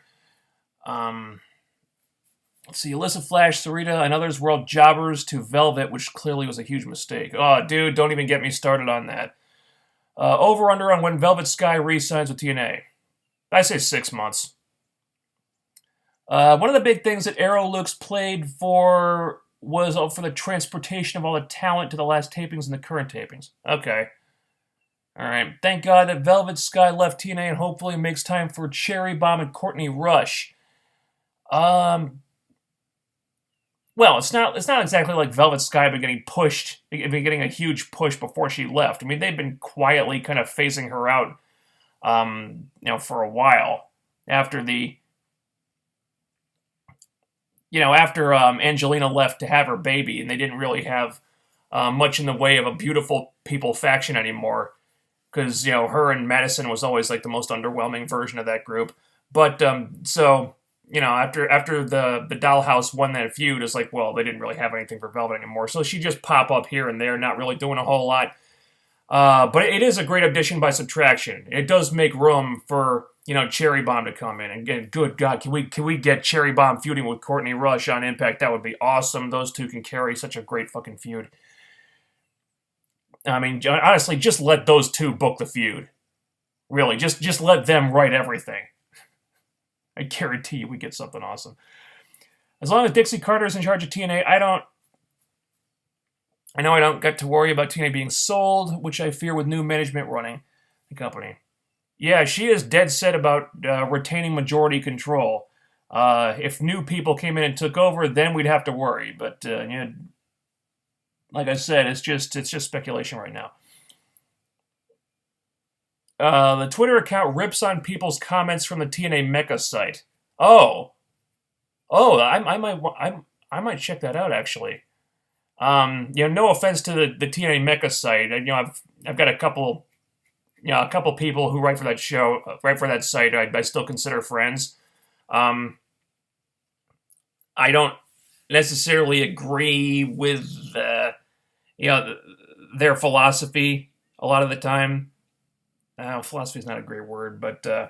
Let's see. Alyssa Flash, Sarita, and others were all jobbers to Velvet, which clearly was a huge mistake. Oh, dude, don't even get me started on that. Over/under on when Velvet Sky re-signs with TNA. I say 6 months. One of the big things that Arrow Lux played for was for the transportation of all the talent to the last tapings and the current tapings. Okay. All right. Thank God that Velvet Sky left TNA and hopefully makes time for Cherry Bomb and Courtney Rush. Well, it's not exactly like Velvet Sky been getting a huge push before she left. I mean, they've been quietly kind of phasing her out, for a while after Angelina left to have her baby, and they didn't really have much in the way of a beautiful people faction anymore, because her and Madison was always like the most underwhelming version of that group. But after the Dollhouse won that feud, it's like, well, they didn't really have anything for Velvet anymore. So she just pop up here and there, not really doing a whole lot. But it is a great addition by subtraction. It does make room for, Cherry Bomb to come in. And again, good God, can we get Cherry Bomb feuding with Courtney Rush on Impact? That would be awesome. Those two can carry such a great fucking feud. I mean, honestly, just let those two book the feud. Really, just let them write everything. I guarantee you we get something awesome. As long as Dixie Carter is in charge of TNA, I know I don't get to worry about TNA being sold, which I fear with new management running the company. Yeah, she is dead set about retaining majority control. If new people came in and took over, then we'd have to worry. But like I said, it's just speculation right now. The Twitter account rips on people's comments from the TNA Mecha site. I might check that out actually. No offense to the TNA Mecha site. I've got a couple people who write for that site. I still consider friends. I don't necessarily agree with their philosophy a lot of the time. Philosophy is not a great word, but the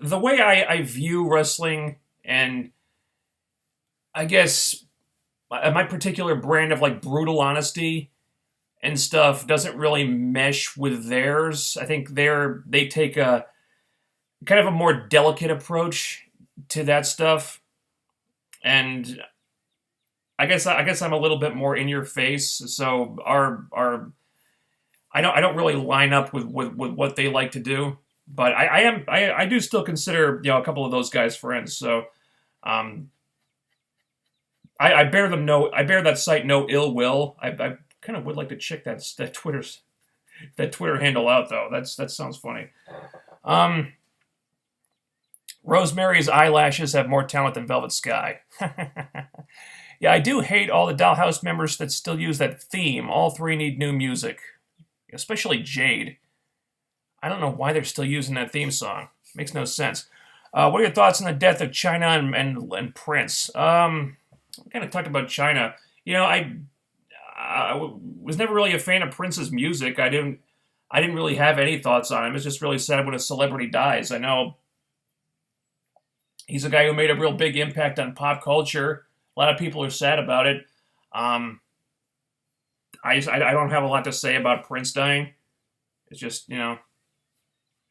way I view wrestling, and I guess my particular brand of like brutal honesty and stuff doesn't really mesh with theirs. I think they take a kind of a more delicate approach to that stuff, and I guess I'm a little bit more in your face. So I don't really line up with what they like to do, but I do still consider a couple of those guys friends. So I bear that site no ill will. I kind of would like to check that Twitter handle out though. That sounds funny. Rosemary's eyelashes have more talent than Velvet Sky. Yeah, I do hate all the Dollhouse members that still use that theme. All three need new music, especially Jade. I don't know why they're still using that theme song. Makes no sense. What are your thoughts on the death of Chyna and Prince? We kind of talked about Chyna. I was never really a fan of Prince's music. I didn't really have any thoughts on him. It's just really sad when a celebrity dies. I know he's a guy who made a real big impact on pop culture. A lot of people are sad about it. I don't have a lot to say about Prince dying. It's just,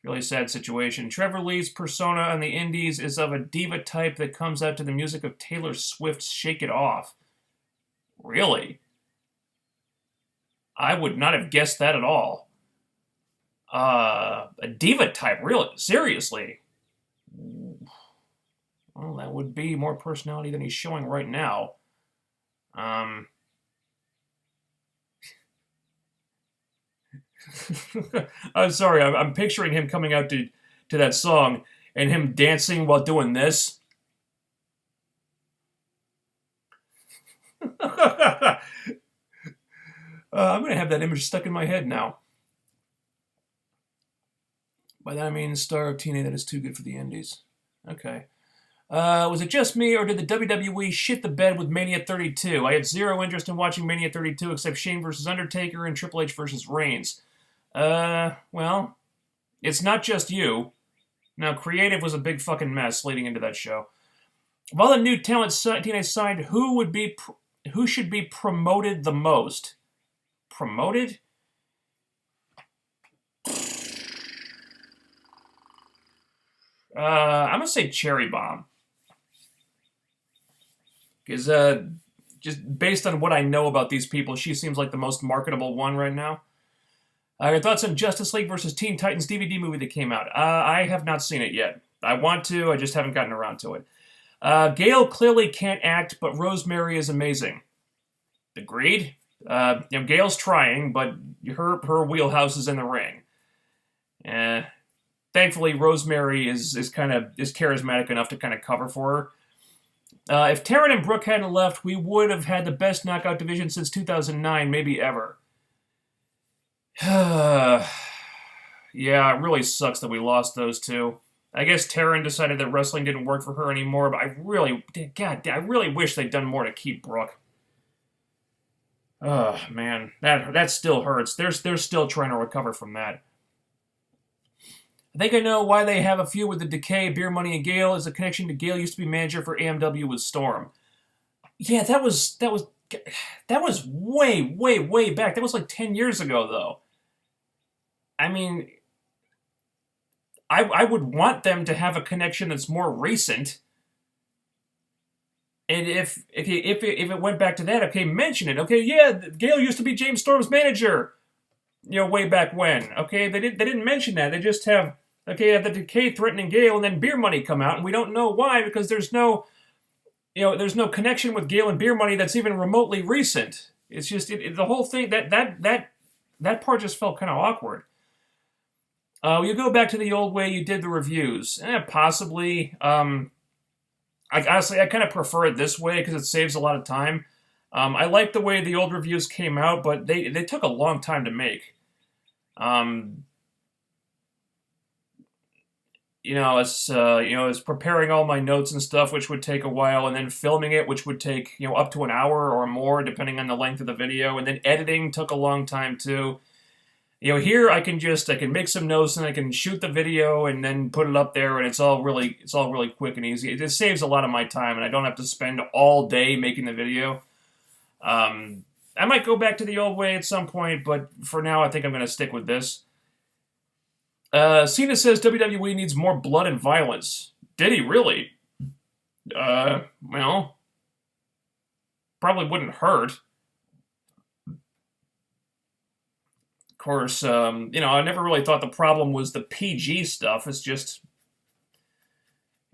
really sad situation. Trevor Lee's persona on the indies is of a diva type that comes out to the music of Taylor Swift's Shake It Off. Really? I would not have guessed that at all. A diva type, really? Seriously? Well, that would be more personality than he's showing right now. I'm sorry, I'm picturing him coming out to that song and him dancing while doing this. I'm going to have that image stuck in my head now. By that I mean star of TNA that is too good for the indies. Okay. Was it just me, or did the WWE shit the bed with Mania 32? I had zero interest in watching Mania 32 except Shane versus Undertaker and Triple H versus Reigns. Well, it's not just you. Now, creative was a big fucking mess leading into that show. Of all the new talent TNA signed, who should be promoted the most? Promoted? I'm gonna say Cherry Bomb. Because, just based on what I know about these people, she seems like the most marketable one right now. Your thoughts on Justice League versus Teen Titans DVD movie that came out? I have not seen it yet. I want to, I just haven't gotten around to it. Gail clearly can't act, but Rosemary is amazing. Agreed. Gail's trying, but her wheelhouse is in the ring. Thankfully, Rosemary is charismatic enough to kind of cover for her. If Taryn and Brooke hadn't left, we would have had the best knockout division since 2009, maybe ever. Yeah, it really sucks that we lost those two. I guess Taryn decided that wrestling didn't work for her anymore, but I really wish they'd done more to keep Brooke. Oh, man, that still hurts. They're still trying to recover from that. I think I know why they have a feud with the Decay, Beer Money, and Gale. Is a connection to Gale used to be manager for AMW with Storm. Yeah, that was way, way, way back. That was like 10 years ago, though. I mean, I would want them to have a connection that's more recent. And if it went back to that, okay, mention it. Okay, yeah, Gale used to be James Storm's manager. Way back when. Okay, they didn't mention that. They just have the Decay threatening Gale, and then Beer Money come out, and we don't know why because there's no connection with Gale and Beer Money that's even remotely recent. It's just the whole thing that part just felt kind of awkward. You go back to the old way you did the reviews. Possibly. I kind of prefer it this way because it saves a lot of time. I like the way the old reviews came out, but they took a long time to make. As preparing all my notes and stuff, which would take a while, and then filming it, which would take up to an hour or more, depending on the length of the video, and then editing took a long time too. Here I can make some notes and I can shoot the video and then put it up there, and it's all really quick and easy. It just saves a lot of my time, and I don't have to spend all day making the video. I might go back to the old way at some point, but for now, I think I'm going to stick with this. Cena says WWE needs more blood and violence. Did he really? Well, probably wouldn't hurt. Of course, I never really thought the problem was the PG stuff. It's just,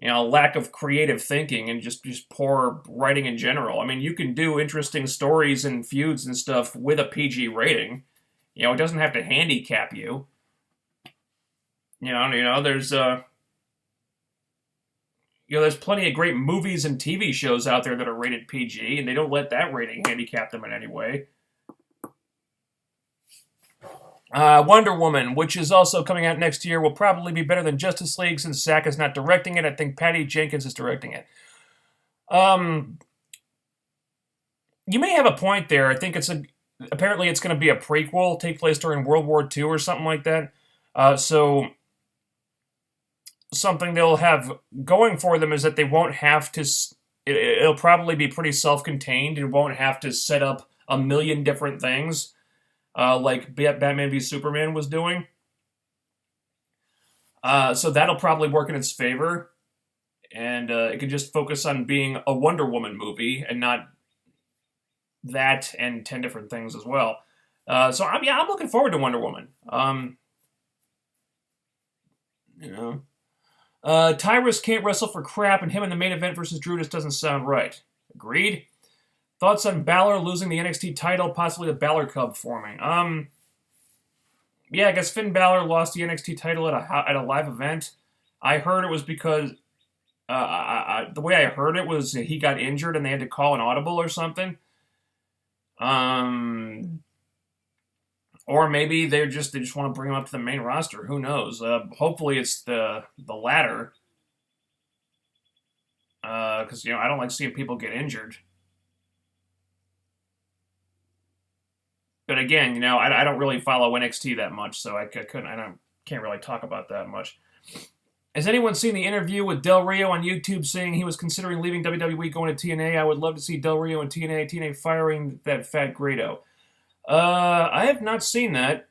lack of creative thinking and just poor writing in general. I mean, you can do interesting stories and feuds and stuff with a PG rating. It doesn't have to handicap you. There's there's plenty of great movies and TV shows out there that are rated PG, and they don't let that rating handicap them in any way. Wonder Woman, which is also coming out next year, will probably be better than Justice League since Zack is not directing it. I think Patty Jenkins is directing it. You may have a point there. I think apparently it's going to be a prequel, take place during World War II or something like that. So something they'll have going for them is that they won't have to. It'll probably be pretty self-contained and won't have to set up a million different things. Like Batman v Superman was doing. So that'll probably work in its favor. And it can just focus on being a Wonder Woman movie and not that and 10 different things as well. So I'm looking forward to Wonder Woman. Tyrus can't wrestle for crap, and him in the main event versus Drew just doesn't sound right. Agreed? Thoughts on Balor losing the NXT title, possibly the Balor Club forming? Yeah, I guess Finn Balor lost the NXT title at a live event. I heard it was because the way I heard it was he got injured and they had to call an audible or something. Or maybe they just want to bring him up to the main roster. Who knows? Hopefully it's the latter. Because I don't like seeing people get injured. But again, I don't really follow NXT that much, so can't really talk about that much. Has anyone seen the interview with Del Rio on YouTube saying he was considering leaving WWE going to TNA? I would love to see Del Rio in TNA. TNA firing that fat Grado. I have not seen that.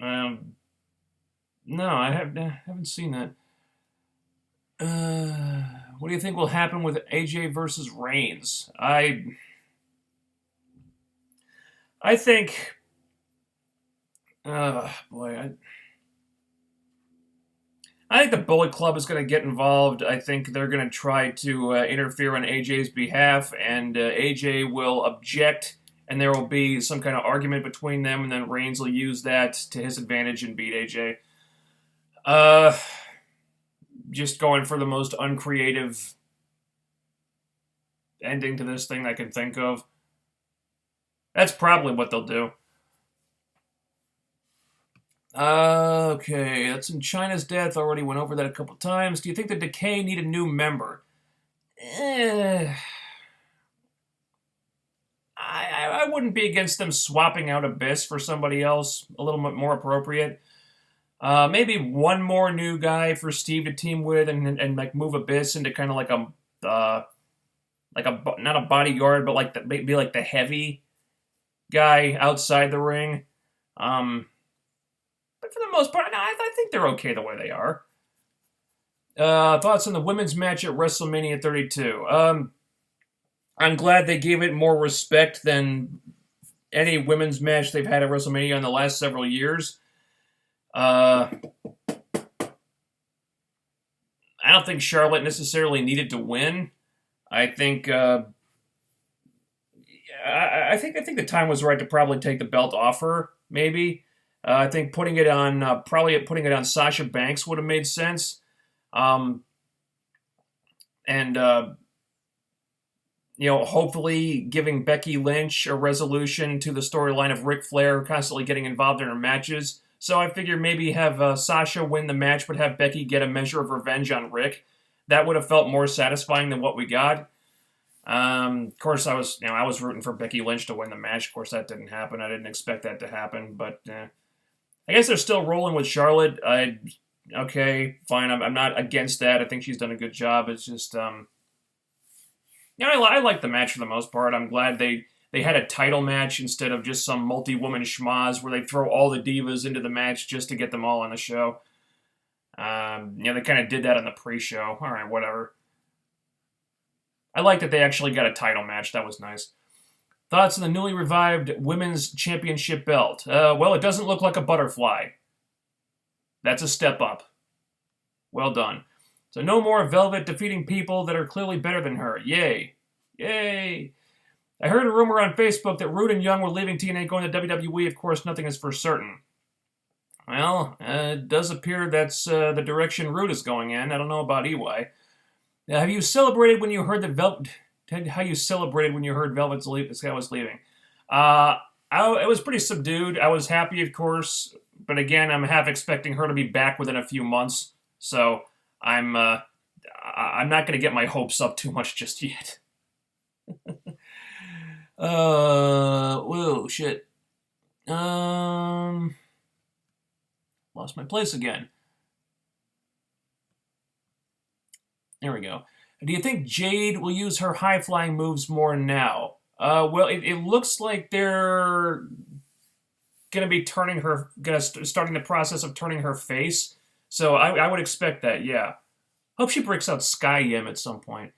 No, haven't seen that. What do you think will happen with AJ versus Reigns? I think. Boy, I think the Bullet Club is going to get involved. I think they're going to try to interfere on AJ's behalf, and AJ will object, and there will be some kind of argument between them, and then Reigns will use that to his advantage and beat AJ. Just going for the most uncreative ending to this thing I can think of. That's probably what they'll do. Okay, that's in China's death. Already went over that a couple times. Do you think the Decay need a new member? I wouldn't be against them swapping out Abyss for somebody else a little bit more appropriate. Maybe one more new guy for Steve to team with, and like move Abyss into kind of like not a bodyguard, but like maybe like the heavy guy outside the ring. But for the most part, no, I think they're okay the way they are. Thoughts on the women's match at WrestleMania 32? I'm glad they gave it more respect than any women's match they've had at WrestleMania in the last several years. I don't think Charlotte necessarily needed to win. I think I think the time was right to probably take the belt off her. Maybe I think putting it on Sasha Banks would have made sense. Hopefully giving Becky Lynch a resolution to the storyline of Ric Flair constantly getting involved in her matches. So I figured maybe have Sasha win the match, but have Becky get a measure of revenge on Rick. That would have felt more satisfying than what we got. Of course, I was rooting for Becky Lynch to win the match. Of course, that didn't happen. I didn't expect that to happen, but I guess they're still rolling with Charlotte. Okay, fine. I'm not against that. I think she's done a good job. It's just, I like the match for the most part. I'm glad they had a title match instead of just some multi-woman schmaz where they throw all the divas into the match just to get them all on the show. They kind of did that on the pre-show. All right, whatever. I like that they actually got a title match. That was nice. Thoughts on the newly revived Women's Championship belt? Well, it doesn't look like a butterfly. That's a step up. Well done. So no more Velvet defeating people that are clearly better than her. Yay. Yay. I heard a rumor on Facebook that Roode and Young were leaving TNA going to WWE. Of course, nothing is for certain. Well, it does appear that's the direction Roode is going in. I don't know about EY. Now, have you celebrated when you heard that Velvet? How you celebrated when you heard Velvet's this guy was leaving? It was pretty subdued. I was happy, of course, but again, I'm half expecting her to be back within a few months. So I'm not going to get my hopes up too much just yet. Whoa, shit. Lost my place again. There we go. Do you think Jade will use her high-flying moves more now? Well, it looks like they're going to be starting the process of turning her face. So I would expect that, yeah. Hope she breaks out Skyrim at some point.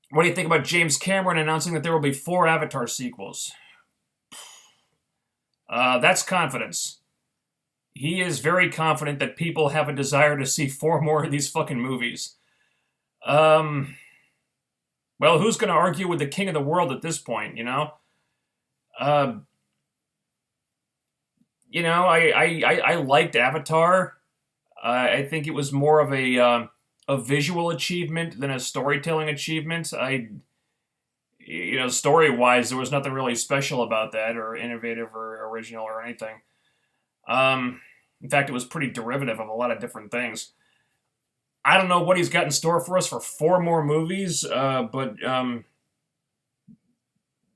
What do you think about James Cameron announcing that there will be 4 Avatar sequels? That's confidence. He is very confident that people have a desire to see 4 more of these fucking movies. Well, who's going to argue with the king of the world at this point, I liked Avatar. I think it was more of a visual achievement than a storytelling achievement. story-wise, there was nothing really special about that, or innovative, or original, or anything. In fact, it was pretty derivative of a lot of different things. I don't know what he's got in store for us for 4 more movies, but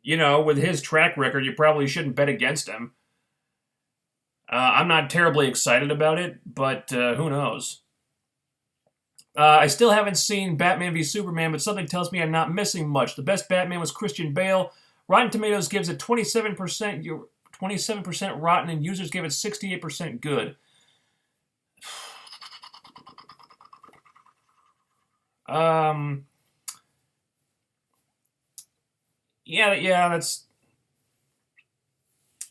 with his track record, you probably shouldn't bet against him. I'm not terribly excited about it, but who knows? I still haven't seen Batman v Superman, but something tells me I'm not missing much. The best Batman was Christian Bale. Rotten Tomatoes gives it 27% rotten, and users give it 68% good. Yeah, that's.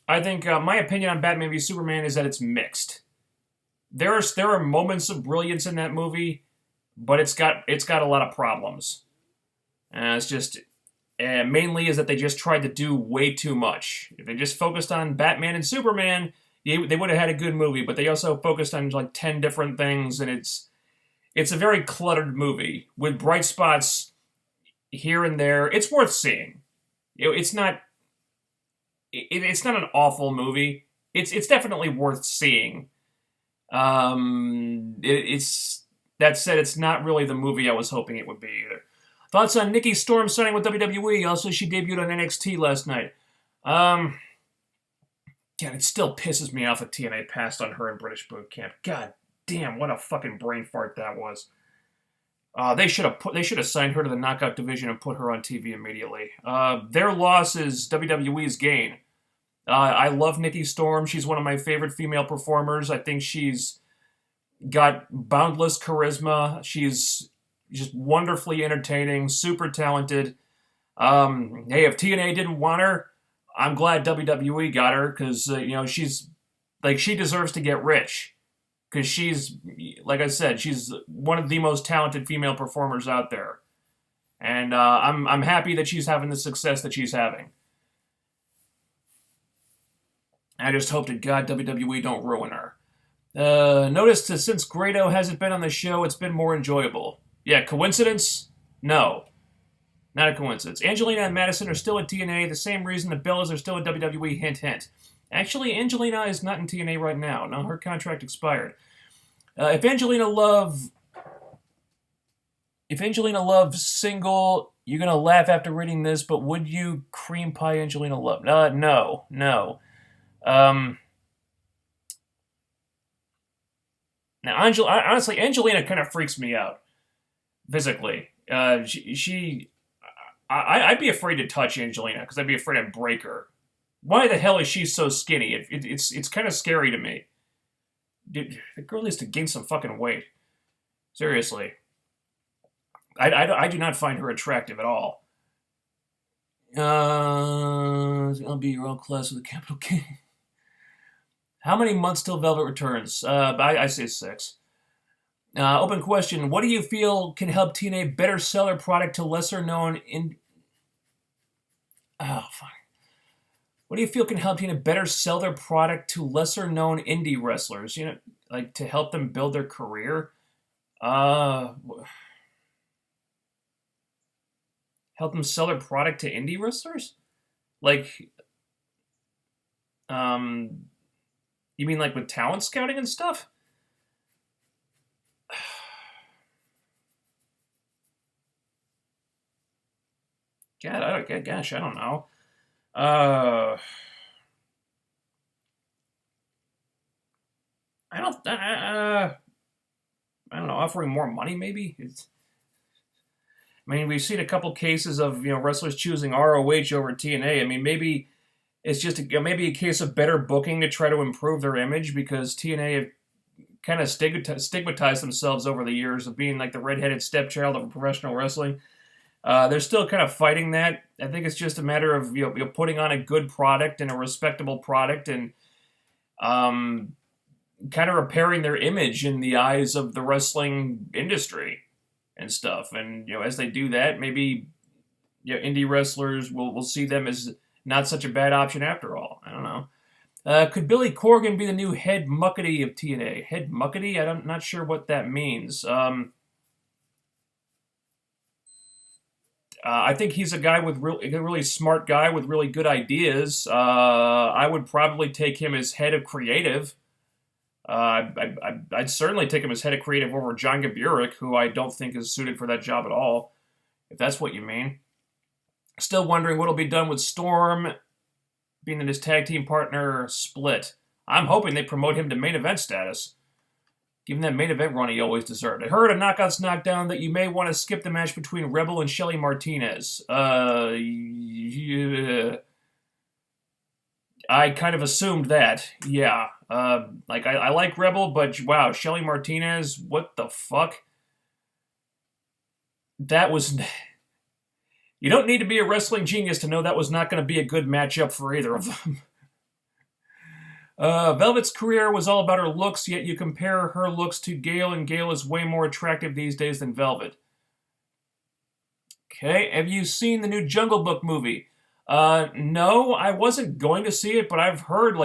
I think my opinion on Batman v Superman is that it's mixed. There are moments of brilliance in that movie, but it's got a lot of problems. It's just mainly is that they just tried to do way too much. If they just focused on Batman and Superman, they would have had a good movie. But they also focused on like 10 different things, and it's a very cluttered movie with bright spots here and there. It's worth seeing. It's not. It's not an awful movie. It's definitely worth seeing. It's that said, it's not really the movie I was hoping it would be either. Thoughts on Nikki Storm signing with WWE? Also, she debuted on NXT last night. God, it still pisses me off that TNA passed on her in British Boot Camp. God damn, what a fucking brain fart that was. They should have signed her to the Knockout division and put her on TV immediately. Their loss is WWE's gain. I love Nikki Storm. She's one of my favorite female performers. I think she's got boundless charisma. She's just wonderfully entertaining, super talented. Hey, if TNA didn't want her, I'm glad WWE got her because she's like she deserves to get rich. Because she's, like I said, she's one of the most talented female performers out there. And I'm happy that she's having the success that she's having. I just hope to God WWE don't ruin her. Notice that since Grado hasn't been on the show, it's been more enjoyable. Yeah, coincidence? No. Not a coincidence. Angelina and Madison are still at TNA, the same reason the Bellas are still at WWE, hint, hint. Actually, Angelina is not in TNA right now. No, her contract expired. If Angelina Love single, you're going to laugh after reading this, but would you cream pie Angelina Love? No. Now, honestly, Angelina kind of freaks me out physically. I'd be afraid to touch Angelina because I'd be afraid I'd break her. Why the hell is she so skinny? It's kind of scary to me. Dude, the girl needs to gain some fucking weight. Seriously. I do not find her attractive at all. I'll be your old class with a capital K. How many months till Velvet returns? I say 6. Open question. What do you feel can help TNA better sell their product to lesser known What do you feel can help TNA better sell their product to lesser known indie wrestlers? Like to help them build their career? Help them sell their product to indie wrestlers? Like, you mean like with talent scouting and stuff? God, I don't know. I don't know. Offering more money, maybe. We've seen a couple cases of wrestlers choosing ROH over TNA. Maybe it's just maybe a case of better booking to try to improve their image because TNA have kind of stigmatized themselves over the years of being like the redheaded stepchild of professional wrestling. They're still kind of fighting that. I think it's just a matter of putting on a good product and a respectable product and kind of repairing their image in the eyes of the wrestling industry and stuff. And as they do that, maybe indie wrestlers will see them as not such a bad option after all. I don't know. Could Billy Corgan be the new head muckety of TNA? Head muckety? I'm not sure what that means. I think he's a guy with a really smart guy with really good ideas. I would probably take him as head of creative. I'd certainly take him as head of creative over John Gaburek, who I don't think is suited for that job at all, if that's what you mean. Still wondering what'll be done with Storm being in his tag team partner split. I'm hoping they promote him to main event status. Give him that main event run he always deserved. I heard a Knockouts Knockdown that you may want to skip the match between Rebel and Shelly Martinez. Yeah. I kind of assumed that. Yeah. I like Rebel, but wow, Shelly Martinez, what the fuck? That was... You don't need to be a wrestling genius to know that was not going to be a good matchup for either of them. Velvet's career was all about her looks, yet you compare her looks to Gail, and Gail is way more attractive these days than Velvet. Okay, have you seen the new Jungle Book movie? No, I wasn't going to see it, but I've heard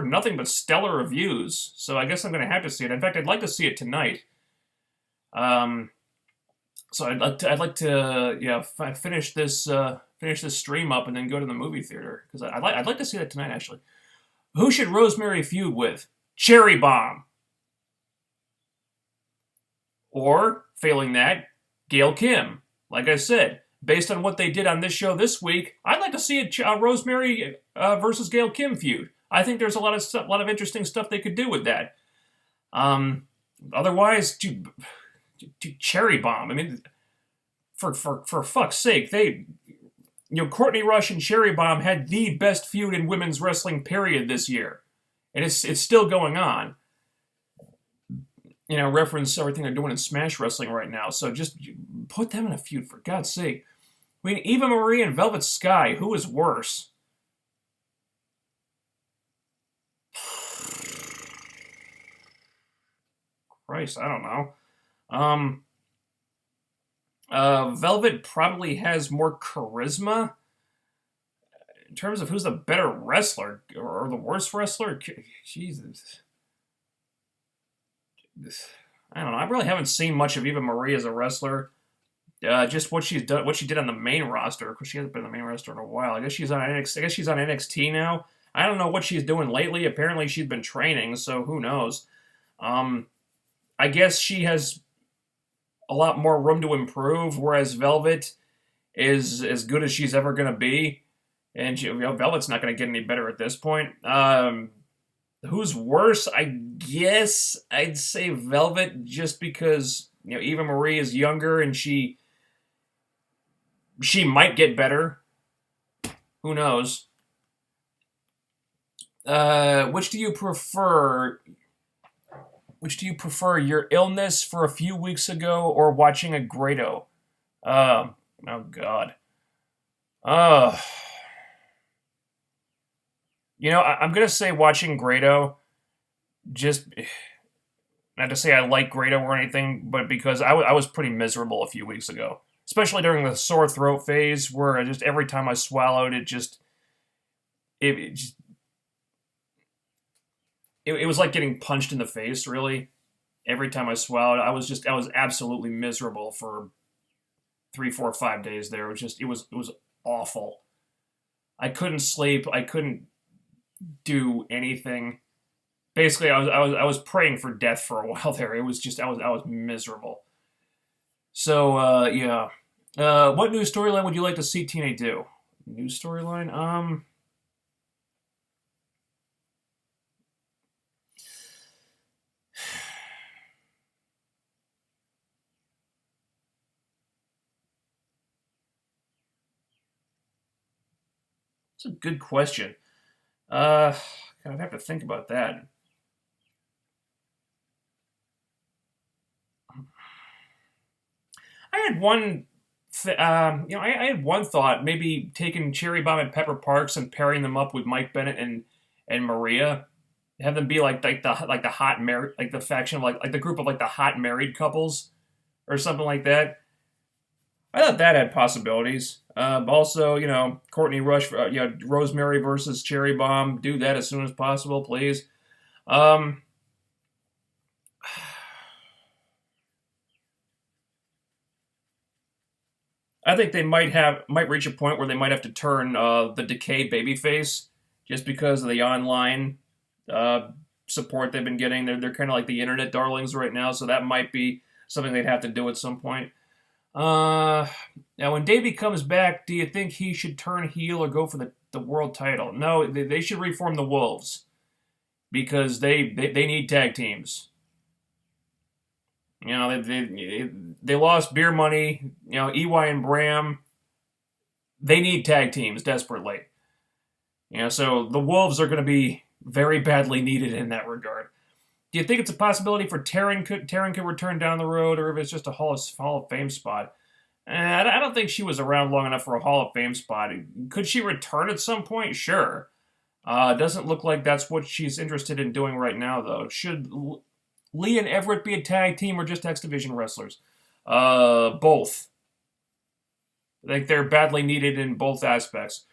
nothing but stellar reviews, so I guess I'm going to have to see it. In fact, I'd like to see it tonight. So I'd like to finish this stream up and then go to the movie theater because I'd like to see that tonight actually. Who should Rosemary feud with? Cherry Bomb. Or, failing that, Gail Kim. Like I said, based on what they did on this show this week, I'd like to see a Rosemary versus Gail Kim feud. I think there's a lot of interesting stuff they could do with that. Otherwise, Cherry Bomb. I mean, for fuck's sake, Courtney Rush and Cherry Bomb had the best feud in women's wrestling, period, this year. And it's still going on. Reference everything they're doing in Smash Wrestling right now. So just put them in a feud, for God's sake. I mean, Eva Marie and Velvet Sky, who is worse? Christ, I don't know. Velvet probably has more charisma. In terms of who's the better wrestler or the worst wrestler, Jesus. I don't know. I really haven't seen much of Eva Marie as a wrestler. Just what she's done, what she did on the main roster. Of course, she hasn't been on the main roster in a while. I guess she's on NXT now. I don't know what she's doing lately. Apparently, she's been training, so who knows? I guess she has a lot more room to improve, whereas Velvet is as good as she's ever going to be. And Velvet's not going to get any better at this point. Who's worse? I guess I'd say Velvet, just because Eva Marie is younger and she might get better. Who knows? Which do you prefer? Which do you prefer, your illness for a few weeks ago or watching a Grado? Oh God. I'm going to say watching Grado, just not to say I like Grado or anything, but because I was pretty miserable a few weeks ago. Especially during the sore throat phase, where just every time I swallowed, it was like getting punched in the face, really. Every time I swallowed, I was absolutely miserable for 3, 4, 5 days there. It was awful. I couldn't sleep. I couldn't do anything. Basically, I was praying for death for a while there. It was just, I was miserable. So, yeah. What new storyline would you like to see TNA do? New storyline? It's a good question. Kind of have to think about that. I had one, I had one thought, maybe taking Cherry Bomb and Pepper Parks and pairing them up with Mike Bennett and Maria, have them be like the hot married, like the faction of like the group of like the hot married couples, or something like that. I thought that had possibilities. Also, Courtney Rush, Rosemary versus Cherry Bomb. Do that as soon as possible, please. I think they might reach a point where they might have to turn the Decay babyface just because of the online uh, support they've been getting. They're kind of like the internet darlings right now, so that might be something they'd have to do at some point. Uh, Now, when Davey comes back, do you think he should turn heel or go for the world title? No, they should reform the Wolves because they need tag teams. You know, they lost beer money. You know, EY and Bram. They need tag teams desperately. You know, so the Wolves are going to be very badly needed in that regard. Do you think it's a possibility for Taryn could return down the road, or if it's just a Hall of Fame spot? I don't think she was around long enough for a Hall of Fame spot. Could she return at some point? Sure. Doesn't look like that's what she's interested in doing right now, though. Should Lee and Everett be a tag team or just X Division wrestlers? Both. I think they're badly needed in both aspects.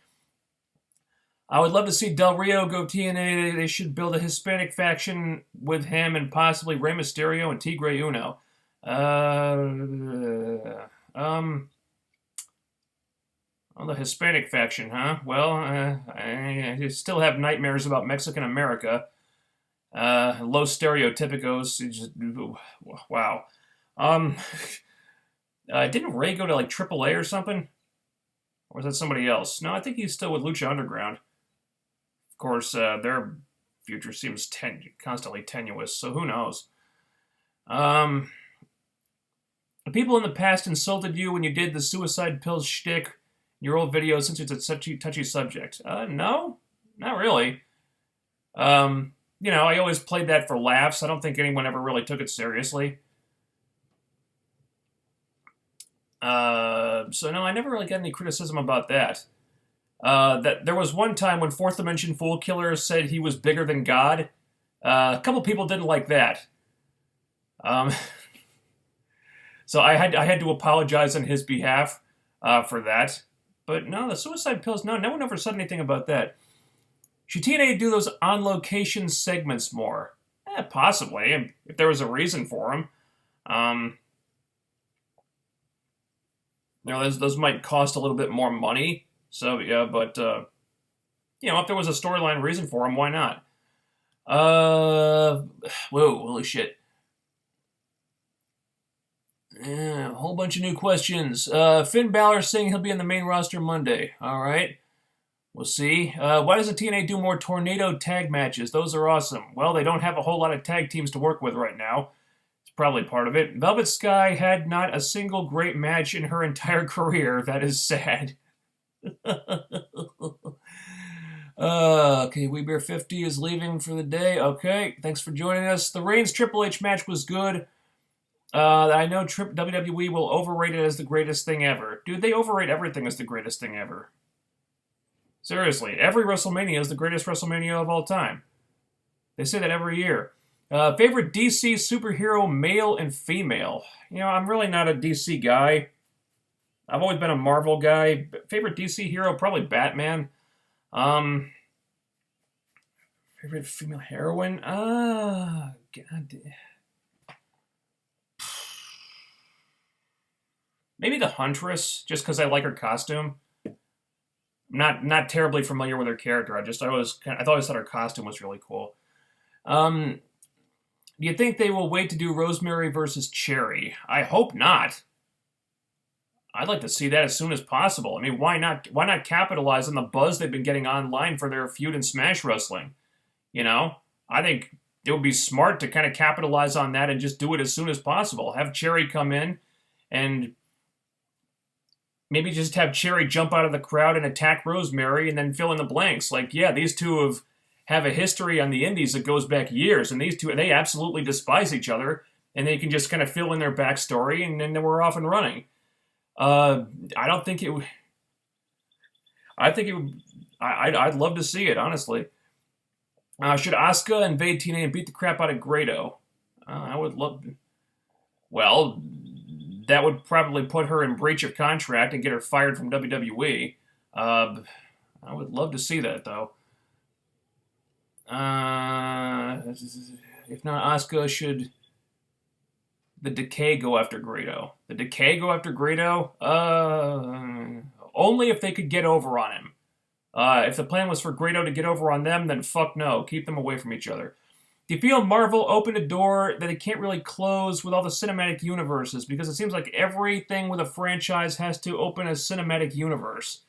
I would love to see Del Rio go TNA. They should build a Hispanic faction with him and possibly Rey Mysterio and Tigre Uno. Well, the Hispanic faction, huh? Well, I still have nightmares about Mexican America. Los Stereotypicos. Just, wow. Didn't Ray go to like AAA or something? Or is that somebody else? No, I think he's still with Lucha Underground. Of course, their future seems constantly tenuous, so who knows? People in the past insulted you when you did the suicide pills shtick in your old videos since it's a touchy subject. No, not really. You know, I always played that for laughs. I don't think anyone ever really took it seriously. So no, I never really got any criticism about that. That there was one time when Fourth Dimension Fool Killer said he was bigger than God. A couple people didn't like that. So I had to apologize on his behalf for that. But no, the suicide pills. No one ever said anything about that. Should TNA do those on location segments more? Possibly, if there was a reason for them. You know, those might cost a little bit more money. So yeah, but you know, if there was a storyline reason for them, why not? Whoa, holy shit. Yeah, a whole bunch of new questions. Finn Balor saying he'll be in the main roster Monday. All right. We'll see. Why doesn't TNA do more tornado tag matches? Those are awesome. Well, they don't have a whole lot of tag teams to work with right now. It's probably part of it. Velvet Sky had not a single great match in her entire career. That is sad. Okay, WeBear50 is leaving for the day. Okay, thanks for joining us. The Reigns Triple H match was good. I know WWE will overrate it as the greatest thing ever. Dude, they overrate everything as the greatest thing ever. Seriously, every WrestleMania is the greatest WrestleMania of all time. They say that every year. Favorite DC superhero, male and female? You know, I'm really not a DC guy. I've always been a Marvel guy. Favorite DC hero, probably Batman. Favorite female heroine? God. Maybe the Huntress, just because I like her costume. I'm not terribly familiar with her character. I always thought her costume was really cool. Do you think they will wait to do Rosemary versus Cherry? I hope not. I'd like to see that as soon as possible. I mean, why not? Why not capitalize on the buzz they've been getting online for their feud in Smash Wrestling? You know, I think it would be smart to kind of capitalize on that and just do it as soon as possible. Have Cherry come in and maybe just have Cherry jump out of the crowd and attack Rosemary and then fill in the blanks. Like, yeah, these two have a history on the indies that goes back years, and these two, they absolutely despise each other, and they can just kind of fill in their backstory, and then we're off and running. I don't think it would... I think it would... I'd love to see it, honestly. Should Asuka invade TNA and beat the crap out of Grado? I would love... Well, that would probably put her in breach of contract and get her fired from WWE. I would love to see that, though. If not, Asuka should the Decay go after Grado? The Decay go after Grado? Only if they could get over on him. If the plan was for Grado to get over on them, then fuck no. Keep them away from each other. Do you feel Marvel opened a door that it can't really close with all the cinematic universes? Because it seems like everything with a franchise has to open a cinematic universe.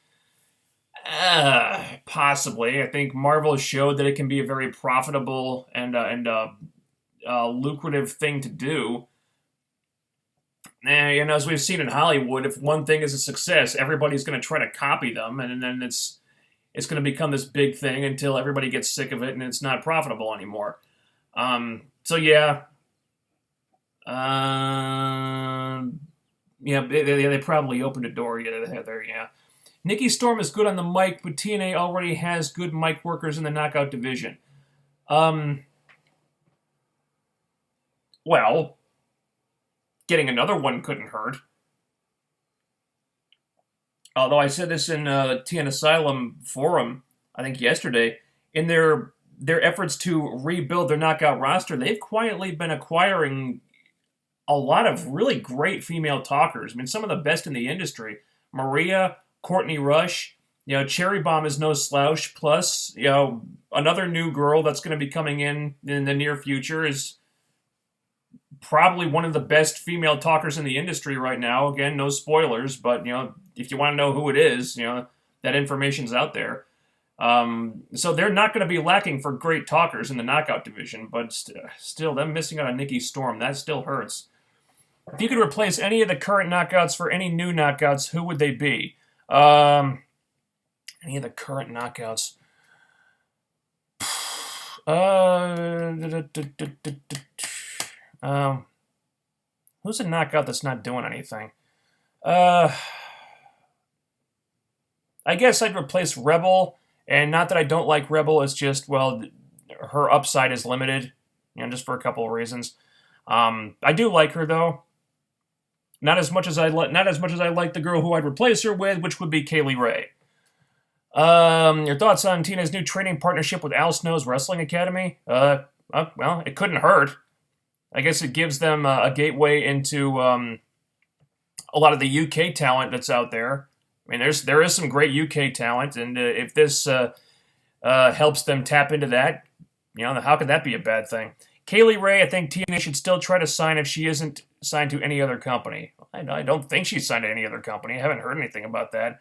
Possibly. I think Marvel showed that it can be a very profitable and lucrative thing to do. And as we've seen in Hollywood, if one thing is a success, everybody's going to try to copy them, and then it's going to become this big thing until everybody gets sick of it and it's not profitable anymore. So yeah. Yeah, they probably opened a door. Yeah, there, yeah. Nikki Storm is good on the mic, but TNA already has good mic workers in the Knockout division. Well, getting another one couldn't hurt. Although I said this in TN Asylum forum, I think yesterday, in their efforts to rebuild their Knockout roster, they've quietly been acquiring a lot of really great female talkers. I mean, some of the best in the industry. Maria, Courtney Rush, Cherry Bomb is no slouch. Plus, another new girl that's going to be coming in the near future is probably one of the best female talkers in the industry right now. Again, no spoilers, but if you want to know who it is, that information's out there. So they're not going to be lacking for great talkers in the Knockout division, but still, them missing out on Nikki Storm, that still hurts. If you could replace any of the current Knockouts for any new Knockouts, who would they be? Any of the current Knockouts? Who's a Knockout that's not doing anything? I guess I'd replace Rebel, and not that I don't like Rebel, it's just, well, her upside is limited, just for a couple of reasons. I do like her though. Not as much as I like the girl who I'd replace her with, which would be Kaylee Ray. Your thoughts on Tina's new training partnership with Al Snow's Wrestling Academy? Well, it couldn't hurt. I guess it gives them a gateway into a lot of the UK talent that's out there. I mean, there is some great UK talent, and if this helps them tap into that, how could that be a bad thing? Kaylee Ray, I think TNA should still try to sign if she isn't signed to any other company. I don't think she's signed to any other company. I haven't heard anything about that.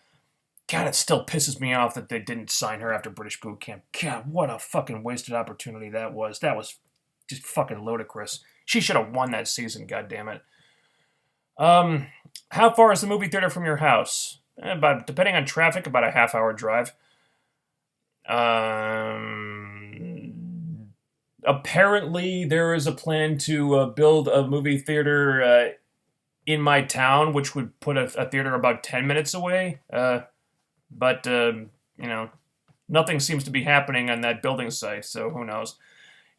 God, it still pisses me off that they didn't sign her after British Boot Camp. God, what a fucking wasted opportunity that was. That was just fucking ludicrous. She should have won that season, goddammit. How far is the movie theater from your house? Depending on traffic, about a half-hour drive. Apparently, there is a plan to build a movie theater in my town, which would put a theater about 10 minutes away. But nothing seems to be happening on that building site, so who knows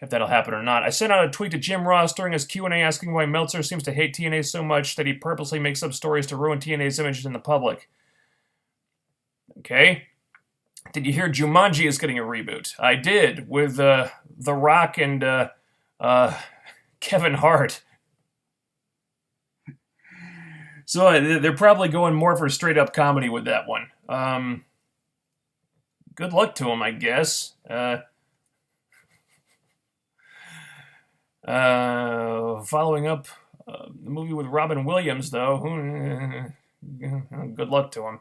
if that'll happen or not. I sent out a tweet to Jim Ross during his Q&A asking why Meltzer seems to hate TNA so much that he purposely makes up stories to ruin TNA's image in the public. Okay. Did you hear Jumanji is getting a reboot? I did, with The Rock and Kevin Hart. So they're probably going more for straight-up comedy with that one. Good luck to them, I guess. Following up the movie with Robin Williams, though, good luck to him.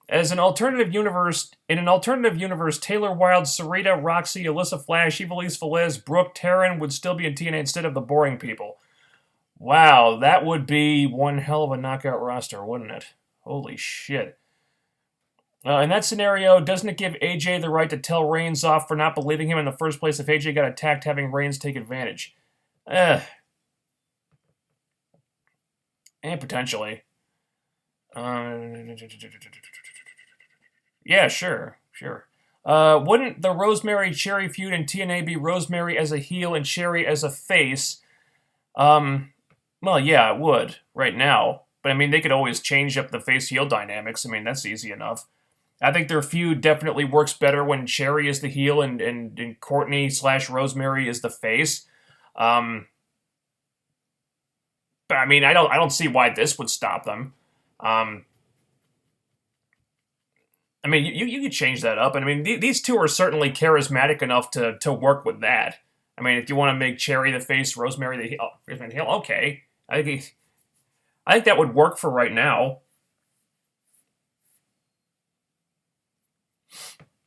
In an alternative universe, Taylor Wilde, Sarita, Roxy, Alyssa Flash, Ivelisse Velez, Brooke, Taryn would still be in TNA instead of the boring people. Wow, that would be one hell of a knockout roster, wouldn't it? Holy shit. In that scenario, doesn't it give AJ the right to tell Reigns off for not believing him in the first place if AJ got attacked, having Reigns take advantage? Potentially. Yeah, sure. Wouldn't the Rosemary Cherry feud in TNA be Rosemary as a heel and Cherry as a face? Well, yeah, it would, right now. But, I mean, they could always change up the face-heel dynamics. I mean, that's easy enough. I think their feud definitely works better when Cherry is the heel and Courtney / Rosemary is the face. But I mean, I don't see why this would stop them. Um, I mean, you could change that up. And I mean, these two are certainly charismatic enough to work with that. I mean, if you want to make Cherry the face, Rosemary the heel, okay. I think that would work for right now.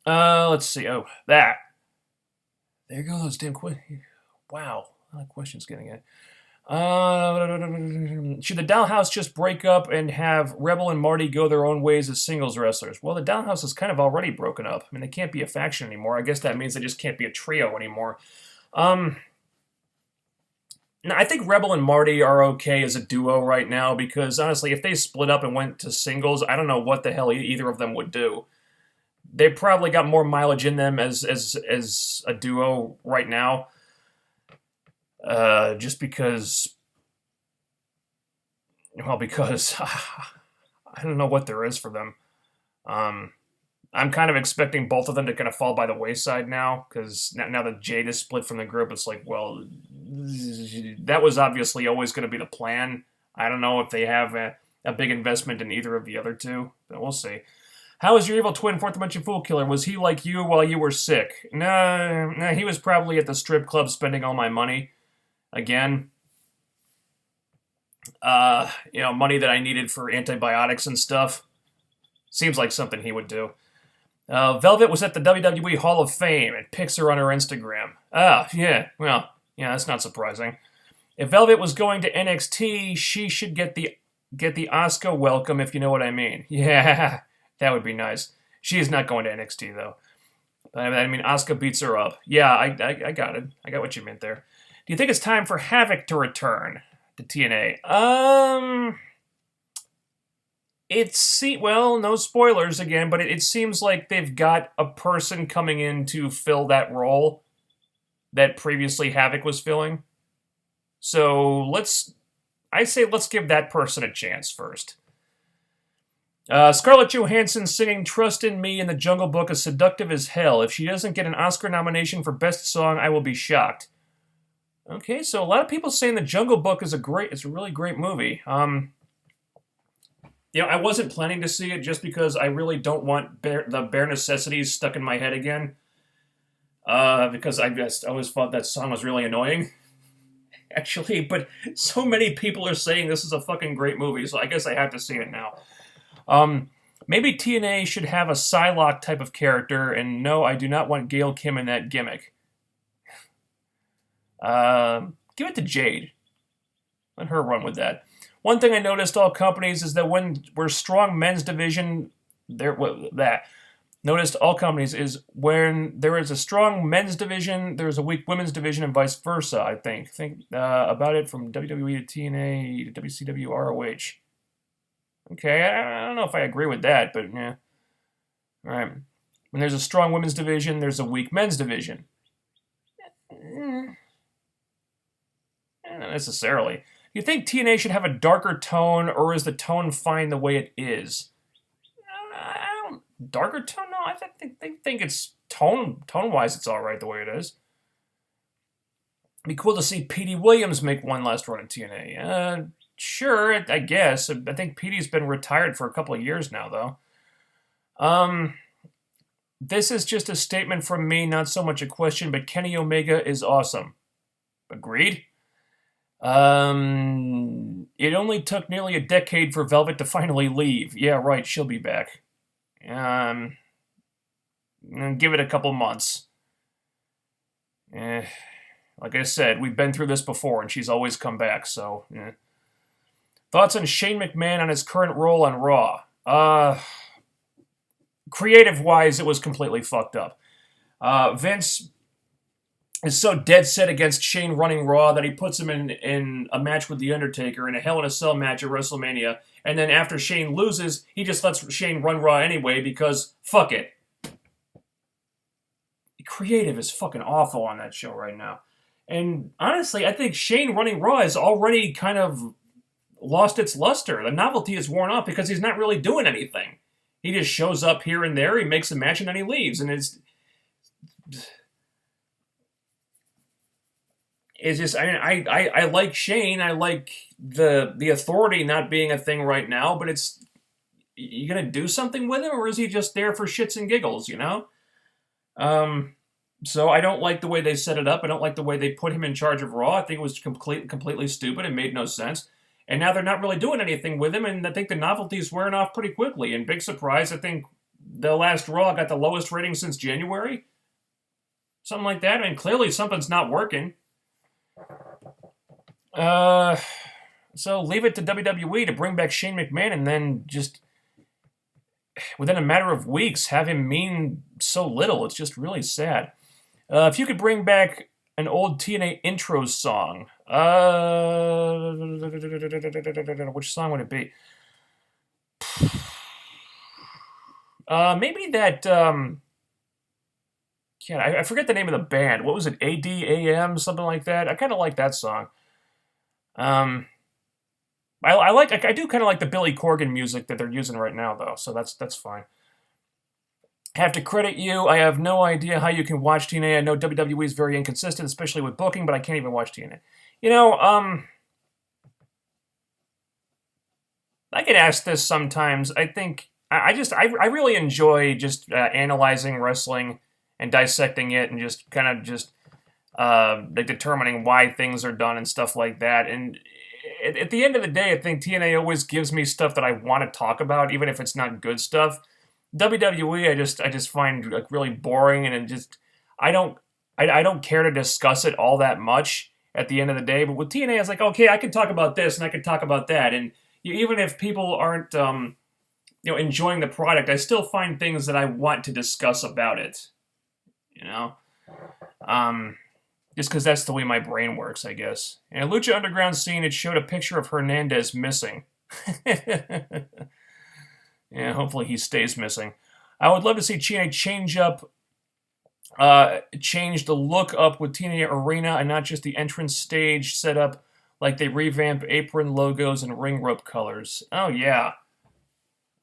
Let's see. Oh, that. There go those damn questions. Wow, a lot of questions getting in. Should the Dollhouse just break up and have Rebel and Marty go their own ways as singles wrestlers? Well, the Dollhouse is kind of already broken up. I mean, they can't be a faction anymore. I guess that means they just can't be a trio anymore. No, I think Rebel and Marty are okay as a duo right now because, honestly, if they split up and went to singles, I don't know what the hell either of them would do. They probably got more mileage in them as a duo right now. Just because, well, because I don't know what there is for them. I'm kind of expecting both of them to kind of fall by the wayside now, because now that Jade is split from the group, it's like, well, that was obviously always going to be the plan. I don't know if they have a big investment in either of the other two, but we'll see. How was your evil twin, Fourth Dimension Fool Killer? Was he like you while you were sick? No, he was probably at the strip club spending all my money. Again. Money that I needed for antibiotics and stuff. Seems like something he would do. Velvet was at the WWE Hall of Fame and pics her on her Instagram. Yeah, well, yeah, that's not surprising. If Velvet was going to NXT, she should get the Asuka welcome, if you know what I mean. Yeah, that would be nice. She is not going to NXT, though. I mean, Asuka beats her up. Yeah, I got it. I got what you meant there. Do you think it's time for Havoc to return to TNA? Well, no spoilers again, but it seems like they've got a person coming in to fill that role that previously Havoc was filling. So let's give that person a chance first. Scarlett Johansson singing Trust in Me in the Jungle Book is seductive as hell. If she doesn't get an Oscar nomination for Best Song, I will be shocked. Okay, so a lot of people saying the Jungle Book is it's a really great movie. I wasn't planning to see it just because I really don't want the bare necessities stuck in my head again. Because I always thought that song was really annoying. Actually, but so many people are saying this is a fucking great movie, so I guess I have to see it now. Maybe TNA should have a Psylocke type of character, and no, I do not want Gail Kim in that gimmick. Give it to Jade. Let her run with that. One thing I noticed all companies is that when we're strong men's division, noticed all companies is when there is a strong men's division, there's a weak women's division, and vice versa. I think about it from WWE to TNA to WCW ROH. Okay, I don't know if I agree with that, but yeah. All right. When there's a strong women's division, there's a weak men's division. Not necessarily. You think TNA should have a darker tone, or is the tone fine the way it is? Darker tone? No, I think it's tone-wise it's alright the way it is. It'd be cool to see Petey Williams make one last run in TNA. Sure, I guess. I think Petey's been retired for a couple of years now, though. This is just a statement from me, not so much a question, but Kenny Omega is awesome. Agreed? It only took nearly a decade for Velvet to finally leave. Yeah, right, she'll be back. Give it a couple months. Like I said, we've been through this before, and she's always come back, so... Thoughts on Shane McMahon on his current role on Raw? Creative-wise, it was completely fucked up. Vince is so dead set against Shane running Raw that he puts him in a match with The Undertaker in a Hell in a Cell match at WrestleMania, and then after Shane loses, he just lets Shane run Raw anyway because fuck it. Creative is fucking awful on that show right now. And honestly, I think Shane running Raw has already kind of lost its luster. The novelty is worn off because he's not really doing anything. He just shows up here and there, he makes a match, and then he leaves. And It's just I like Shane. I like the authority not being a thing right now, but it's you gonna do something with him, or is he just there for shits and giggles? You know. Um, so I don't like the way they set it up. I don't like the way they put him in charge of Raw. I think it was completely stupid and made no sense. And now they're not really doing anything with him, and I think the novelty is wearing off pretty quickly. And big surprise, I think the last Raw got the lowest rating since January, something like that. I mean, clearly something's not working. Uh, so leave it to WWE to bring back Shane McMahon, and then just within a matter of weeks have him mean so little. It's just really sad. If you could bring back an old TNA intro song, which song would it be? Maybe that. I forget the name of the band. What was it? ADAM, something like that. I kind of like that song. I do kind of like the Billy Corgan music that they're using right now, though. So that's fine. Have to credit you. I have no idea how you can watch TNA. I know WWE is very inconsistent, especially with booking, but I can't even watch TNA. You know, I get asked this sometimes. I think I really enjoy just analyzing wrestling and dissecting it, and just kind of just like determining why things are done and stuff like that. And at the end of the day, I think TNA always gives me stuff that I want to talk about, even if it's not good stuff. WWE, I just find like really boring, and it just I don't care to discuss it all that much at the end of the day. But with TNA, it's like, okay, I can talk about this and I can talk about that, and even if people aren't enjoying the product, I still find things that I want to discuss about it. You know, just because that's the way my brain works, I guess. In a Lucha Underground scene, it showed a picture of Hernandez missing. Yeah, hopefully he stays missing. I would love to see TNA change the look up with TNA Arena and not just the entrance stage set up like they revamp apron logos and ring rope colors. Oh yeah,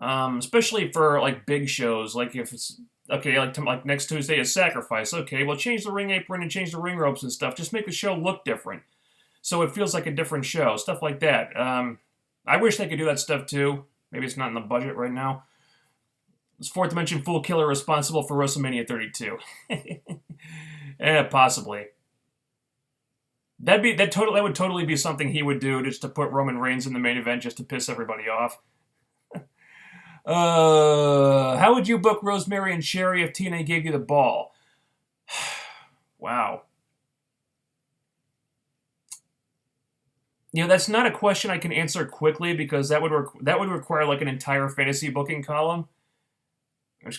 especially for like big shows, like if it's okay, like next Tuesday is Sacrifice. Okay, well change the ring apron and change the ring ropes and stuff. Just make the show look different, so it feels like a different show. Stuff like that. I wish they could do that stuff too. Maybe it's not in the budget right now. Is Fourth Dimension Fool Killer responsible for WrestleMania 32? Possibly. That would totally be something he would do, just to put Roman Reigns in the main event, just to piss everybody off. How would you book Rosemary and Sherry if TNA gave you the ball? Wow. That's not a question I can answer quickly, because that would require like an entire fantasy booking column.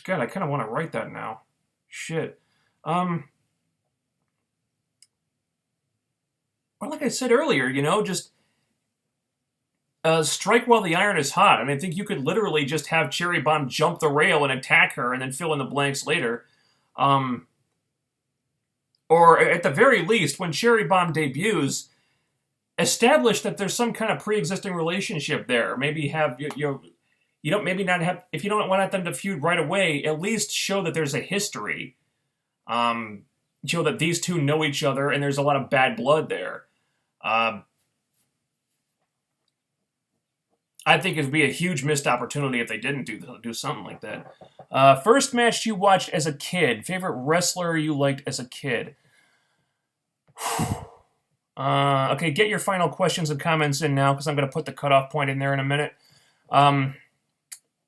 God, I kind of want to write that now. Shit. Well, like I said earlier, just strike while the iron is hot. I mean, I think you could literally just have Cherry Bomb jump the rail and attack her, and then fill in the blanks later. Or at the very least, when Cherry Bomb debuts, establish that there's some kind of pre-existing relationship there. Maybe have you don't maybe not have, if you don't want them to feud right away, at least show that there's a history. Show that these two know each other and there's a lot of bad blood there. I think it'd be a huge missed opportunity if they didn't do something like that. First match you watched as a kid. Favorite wrestler you liked as a kid. Okay, get your final questions and comments in now, because I'm going to put the cutoff point in there in a minute.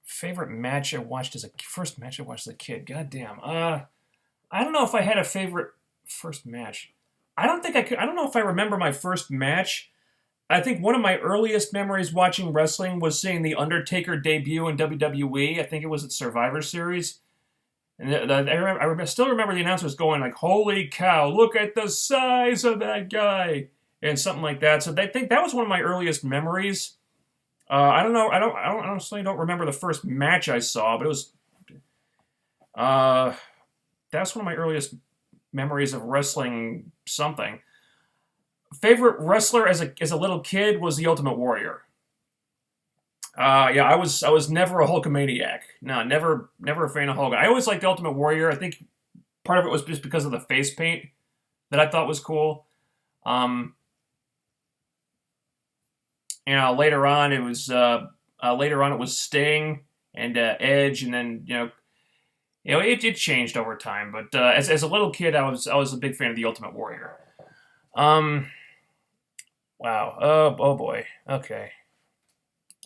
Favorite match I watched first match I watched as a kid. Goddamn. I don't know if I had a favorite first match. I don't know if I remember my first match. I think one of my earliest memories watching wrestling was seeing The Undertaker debut in WWE. I think it was at Survivor Series. And I still remember the announcers going like, "Holy cow, look at the size of that guy," and something like that. So I think that was one of my earliest memories. I don't know. I honestly don't remember the first match I saw, but it was. That's one of my earliest memories of wrestling something. Favorite wrestler as a little kid was the Ultimate Warrior. I was never a Hulkamaniac. No, never a fan of Hulk. I always liked the Ultimate Warrior. I think part of it was just because of the face paint that I thought was cool. Um, later on it was Sting and Edge, and then it changed over time. But as a little kid, I was a big fan of the Ultimate Warrior. Um, wow. Oh boy. Okay.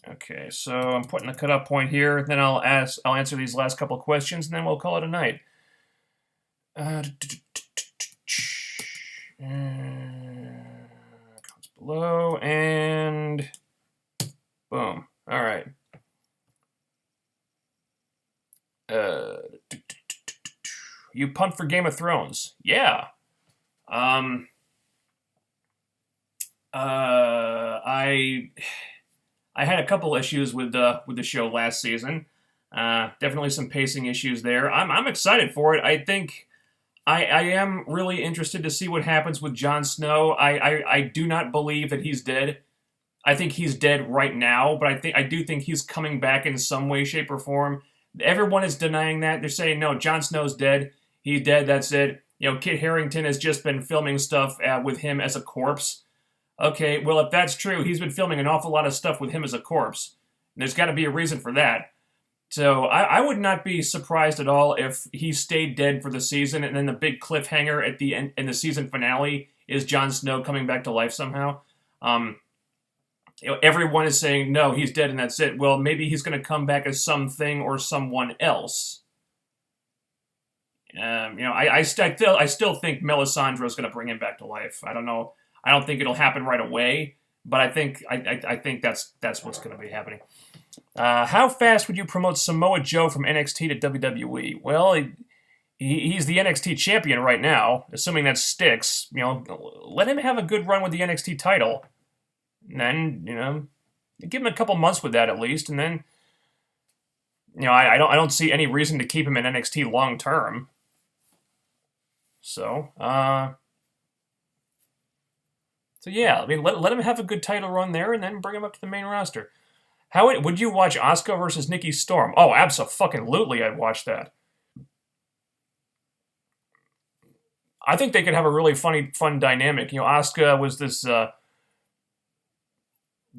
Okay. So I'm putting a cutoff point here. Then I'll answer these last couple of questions, and then we'll call it a night. Comes below and boom. All right. You pumped for Game of Thrones? Yeah. Um. I had a couple issues with the show last season. Definitely some pacing issues there. I'm excited for it. I think I am really interested to see what happens with Jon Snow. I do not believe that he's dead. I think he's dead right now, but I do think he's coming back in some way, shape, or form. Everyone is denying that. They're saying no, Jon Snow's dead. He's dead. That's it. Kit Harington has just been filming stuff with him as a corpse. Okay, well, if that's true, he's been filming an awful lot of stuff with him as a corpse. There's got to be a reason for that. So I would not be surprised at all if he stayed dead for the season, and then the big cliffhanger at the end in the season finale is Jon Snow coming back to life somehow. Everyone is saying no, he's dead, and that's it. Well, maybe he's going to come back as something or someone else. I still think Melisandre is going to bring him back to life. I don't know. I don't think it'll happen right away, but I think that's what's going to be happening. How fast would you promote Samoa Joe from NXT to WWE? Well, he's the NXT champion right now, assuming that sticks. Let him have a good run with the NXT title, and then give him a couple months with that at least, and then I don't see any reason to keep him in NXT long term. So yeah, I mean, let him have a good title run there, and then bring him up to the main roster. How would you watch Asuka versus Nikki Storm? Oh, abso-fucking-lutely, I'd watch that. I think they could have a really fun dynamic. Asuka was this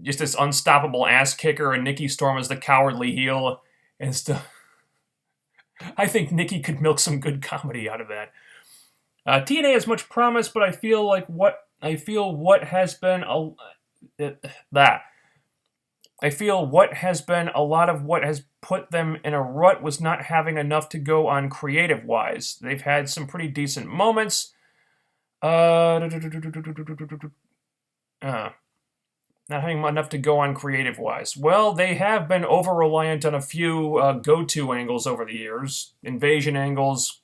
just this unstoppable ass kicker, and Nikki Storm was the cowardly heel and stuff. I think Nikki could milk some good comedy out of that. TNA has much promise, but I feel what has been a lot of what has put them in a rut was not having enough to go on creative-wise. They've had some pretty decent moments. Not having enough to go on creative-wise. Well, they have been over-reliant on a few go-to angles over the years. Invasion angles,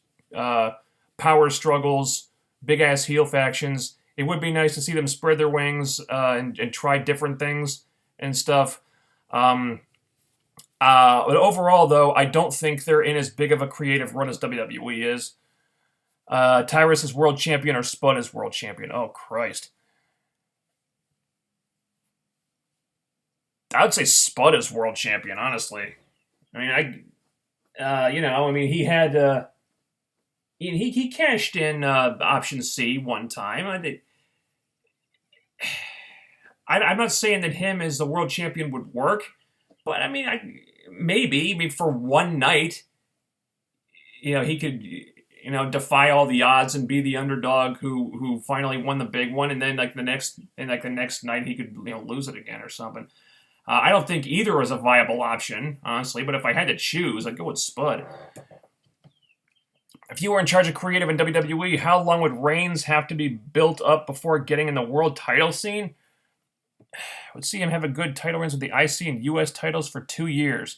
power struggles, big-ass heel factions. It would be nice to see them spread their wings and try different things and stuff. But overall, though, I don't think they're in as big of a creative run as WWE is. Tyrus is world champion or Spud is world champion. Oh, Christ. I would say Spud is world champion, honestly. I mean, he had... he cashed in option C one time. I'm not saying that him as the world champion would work, but I mean, maybe for one night, he could, defy all the odds and be the underdog who finally won the big one, and then the next night he could lose it again or something. I don't think either is a viable option, honestly. But if I had to choose, I'd go with Spud. If you were in charge of creative in WWE, how long would Reigns have to be built up before getting in the world title scene? I would see him have a good title runs with the IC and US titles for 2 years.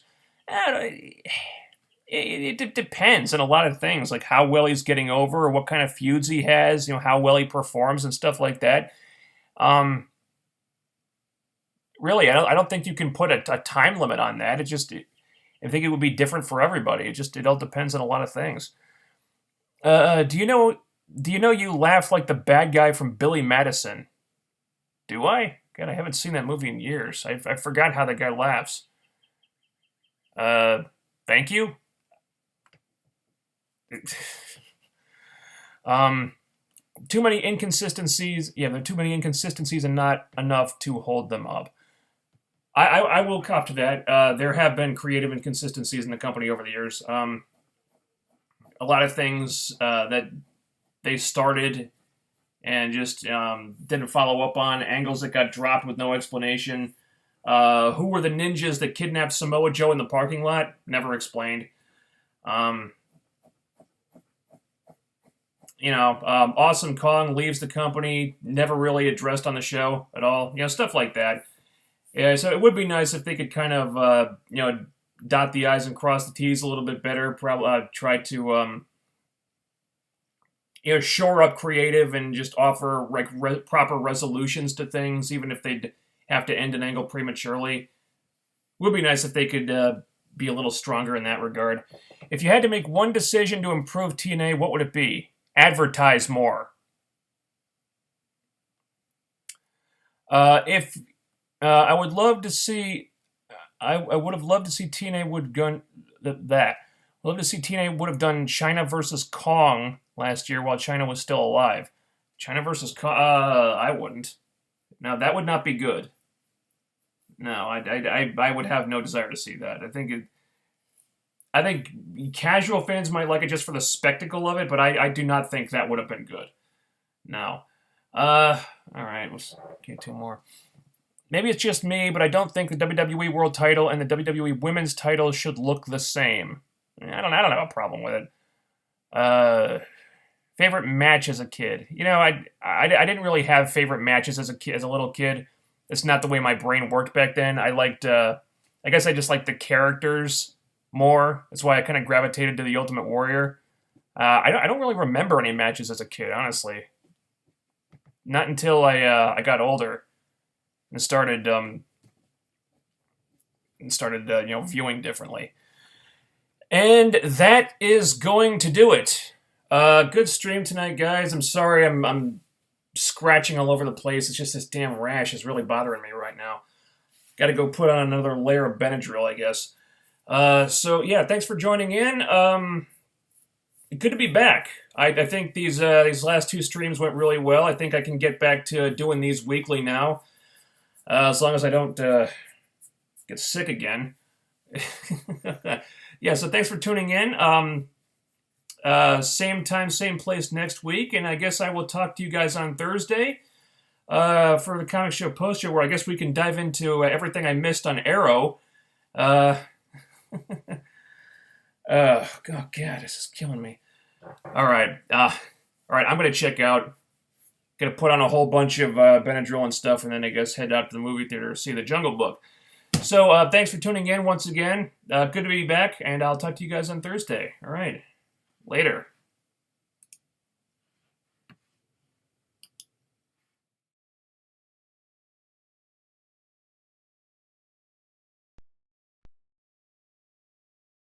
It depends on a lot of things, like how well he's getting over, or what kind of feuds he has, how well he performs and stuff like that. Really, I don't think you can put a time limit on that. I think it would be different for everybody. It all depends on a lot of things. Do you know you laugh like the bad guy from Billy Madison? Do I? God, I haven't seen that movie in years. I forgot how that guy laughs. Thank you. too many inconsistencies. Yeah, there are too many inconsistencies and not enough to hold them up. I will cop to that. There have been creative inconsistencies in the company over the years. A lot of things that they started and just didn't follow up on, angles that got dropped with no explanation. Who were the ninjas that kidnapped Samoa Joe in the parking lot? Never explained. Awesome Kong leaves the company, never really addressed on the show at all. Stuff like that. Yeah, so it would be nice if they could kind of, dot the I's and cross the T's a little bit better. Probably try to, shore up creative and just offer like proper resolutions to things, even if they have to end an angle prematurely. It would be nice if they could be a little stronger in that regard. If you had to make one decision to improve TNA, what would it be? Advertise more. I would love to see. I would have loved to see TNA would gun that. I'd love to see TNA would have done China versus Kong last year while China was still alive. China versus Kong. I wouldn't. No, that would not be good. No, I would have no desire to see that. I think casual fans might like it just for the spectacle of it, but I do not think that would have been good. No. All right, let's get two more. Maybe it's just me, but I don't think the WWE World Title and the WWE Women's Title should look the same. I don't have a problem with it. Favorite match as a kid? I didn't really have favorite matches as a little kid. It's not the way my brain worked back then. I guess I just liked the characters more. That's why I kind of gravitated to the Ultimate Warrior. I don't really remember any matches as a kid, honestly. Not until I got older and started viewing differently. And that is going to do it. Good stream tonight, guys. I'm sorry I'm scratching all over the place. It's just this damn rash is really bothering me right now. Got to go put on another layer of Benadryl, I guess. So yeah, thanks for joining in. Good to be back. I think these last two streams went really well. I think I can get back to doing these weekly now, as long as I don't get sick again. Yeah, so thanks for tuning in. Same time, same place next week, and I guess I will talk to you guys on Thursday for the Comic Show Post Show, where I guess we can dive into everything I missed on Arrow. Oh, God, this is killing me. All right, I'm going to check out. Going to put on a whole bunch of Benadryl and stuff, and then I guess head out to the movie theater to see The Jungle Book. So thanks for tuning in once again. Good to be back, and I'll talk to you guys on Thursday. All right, later.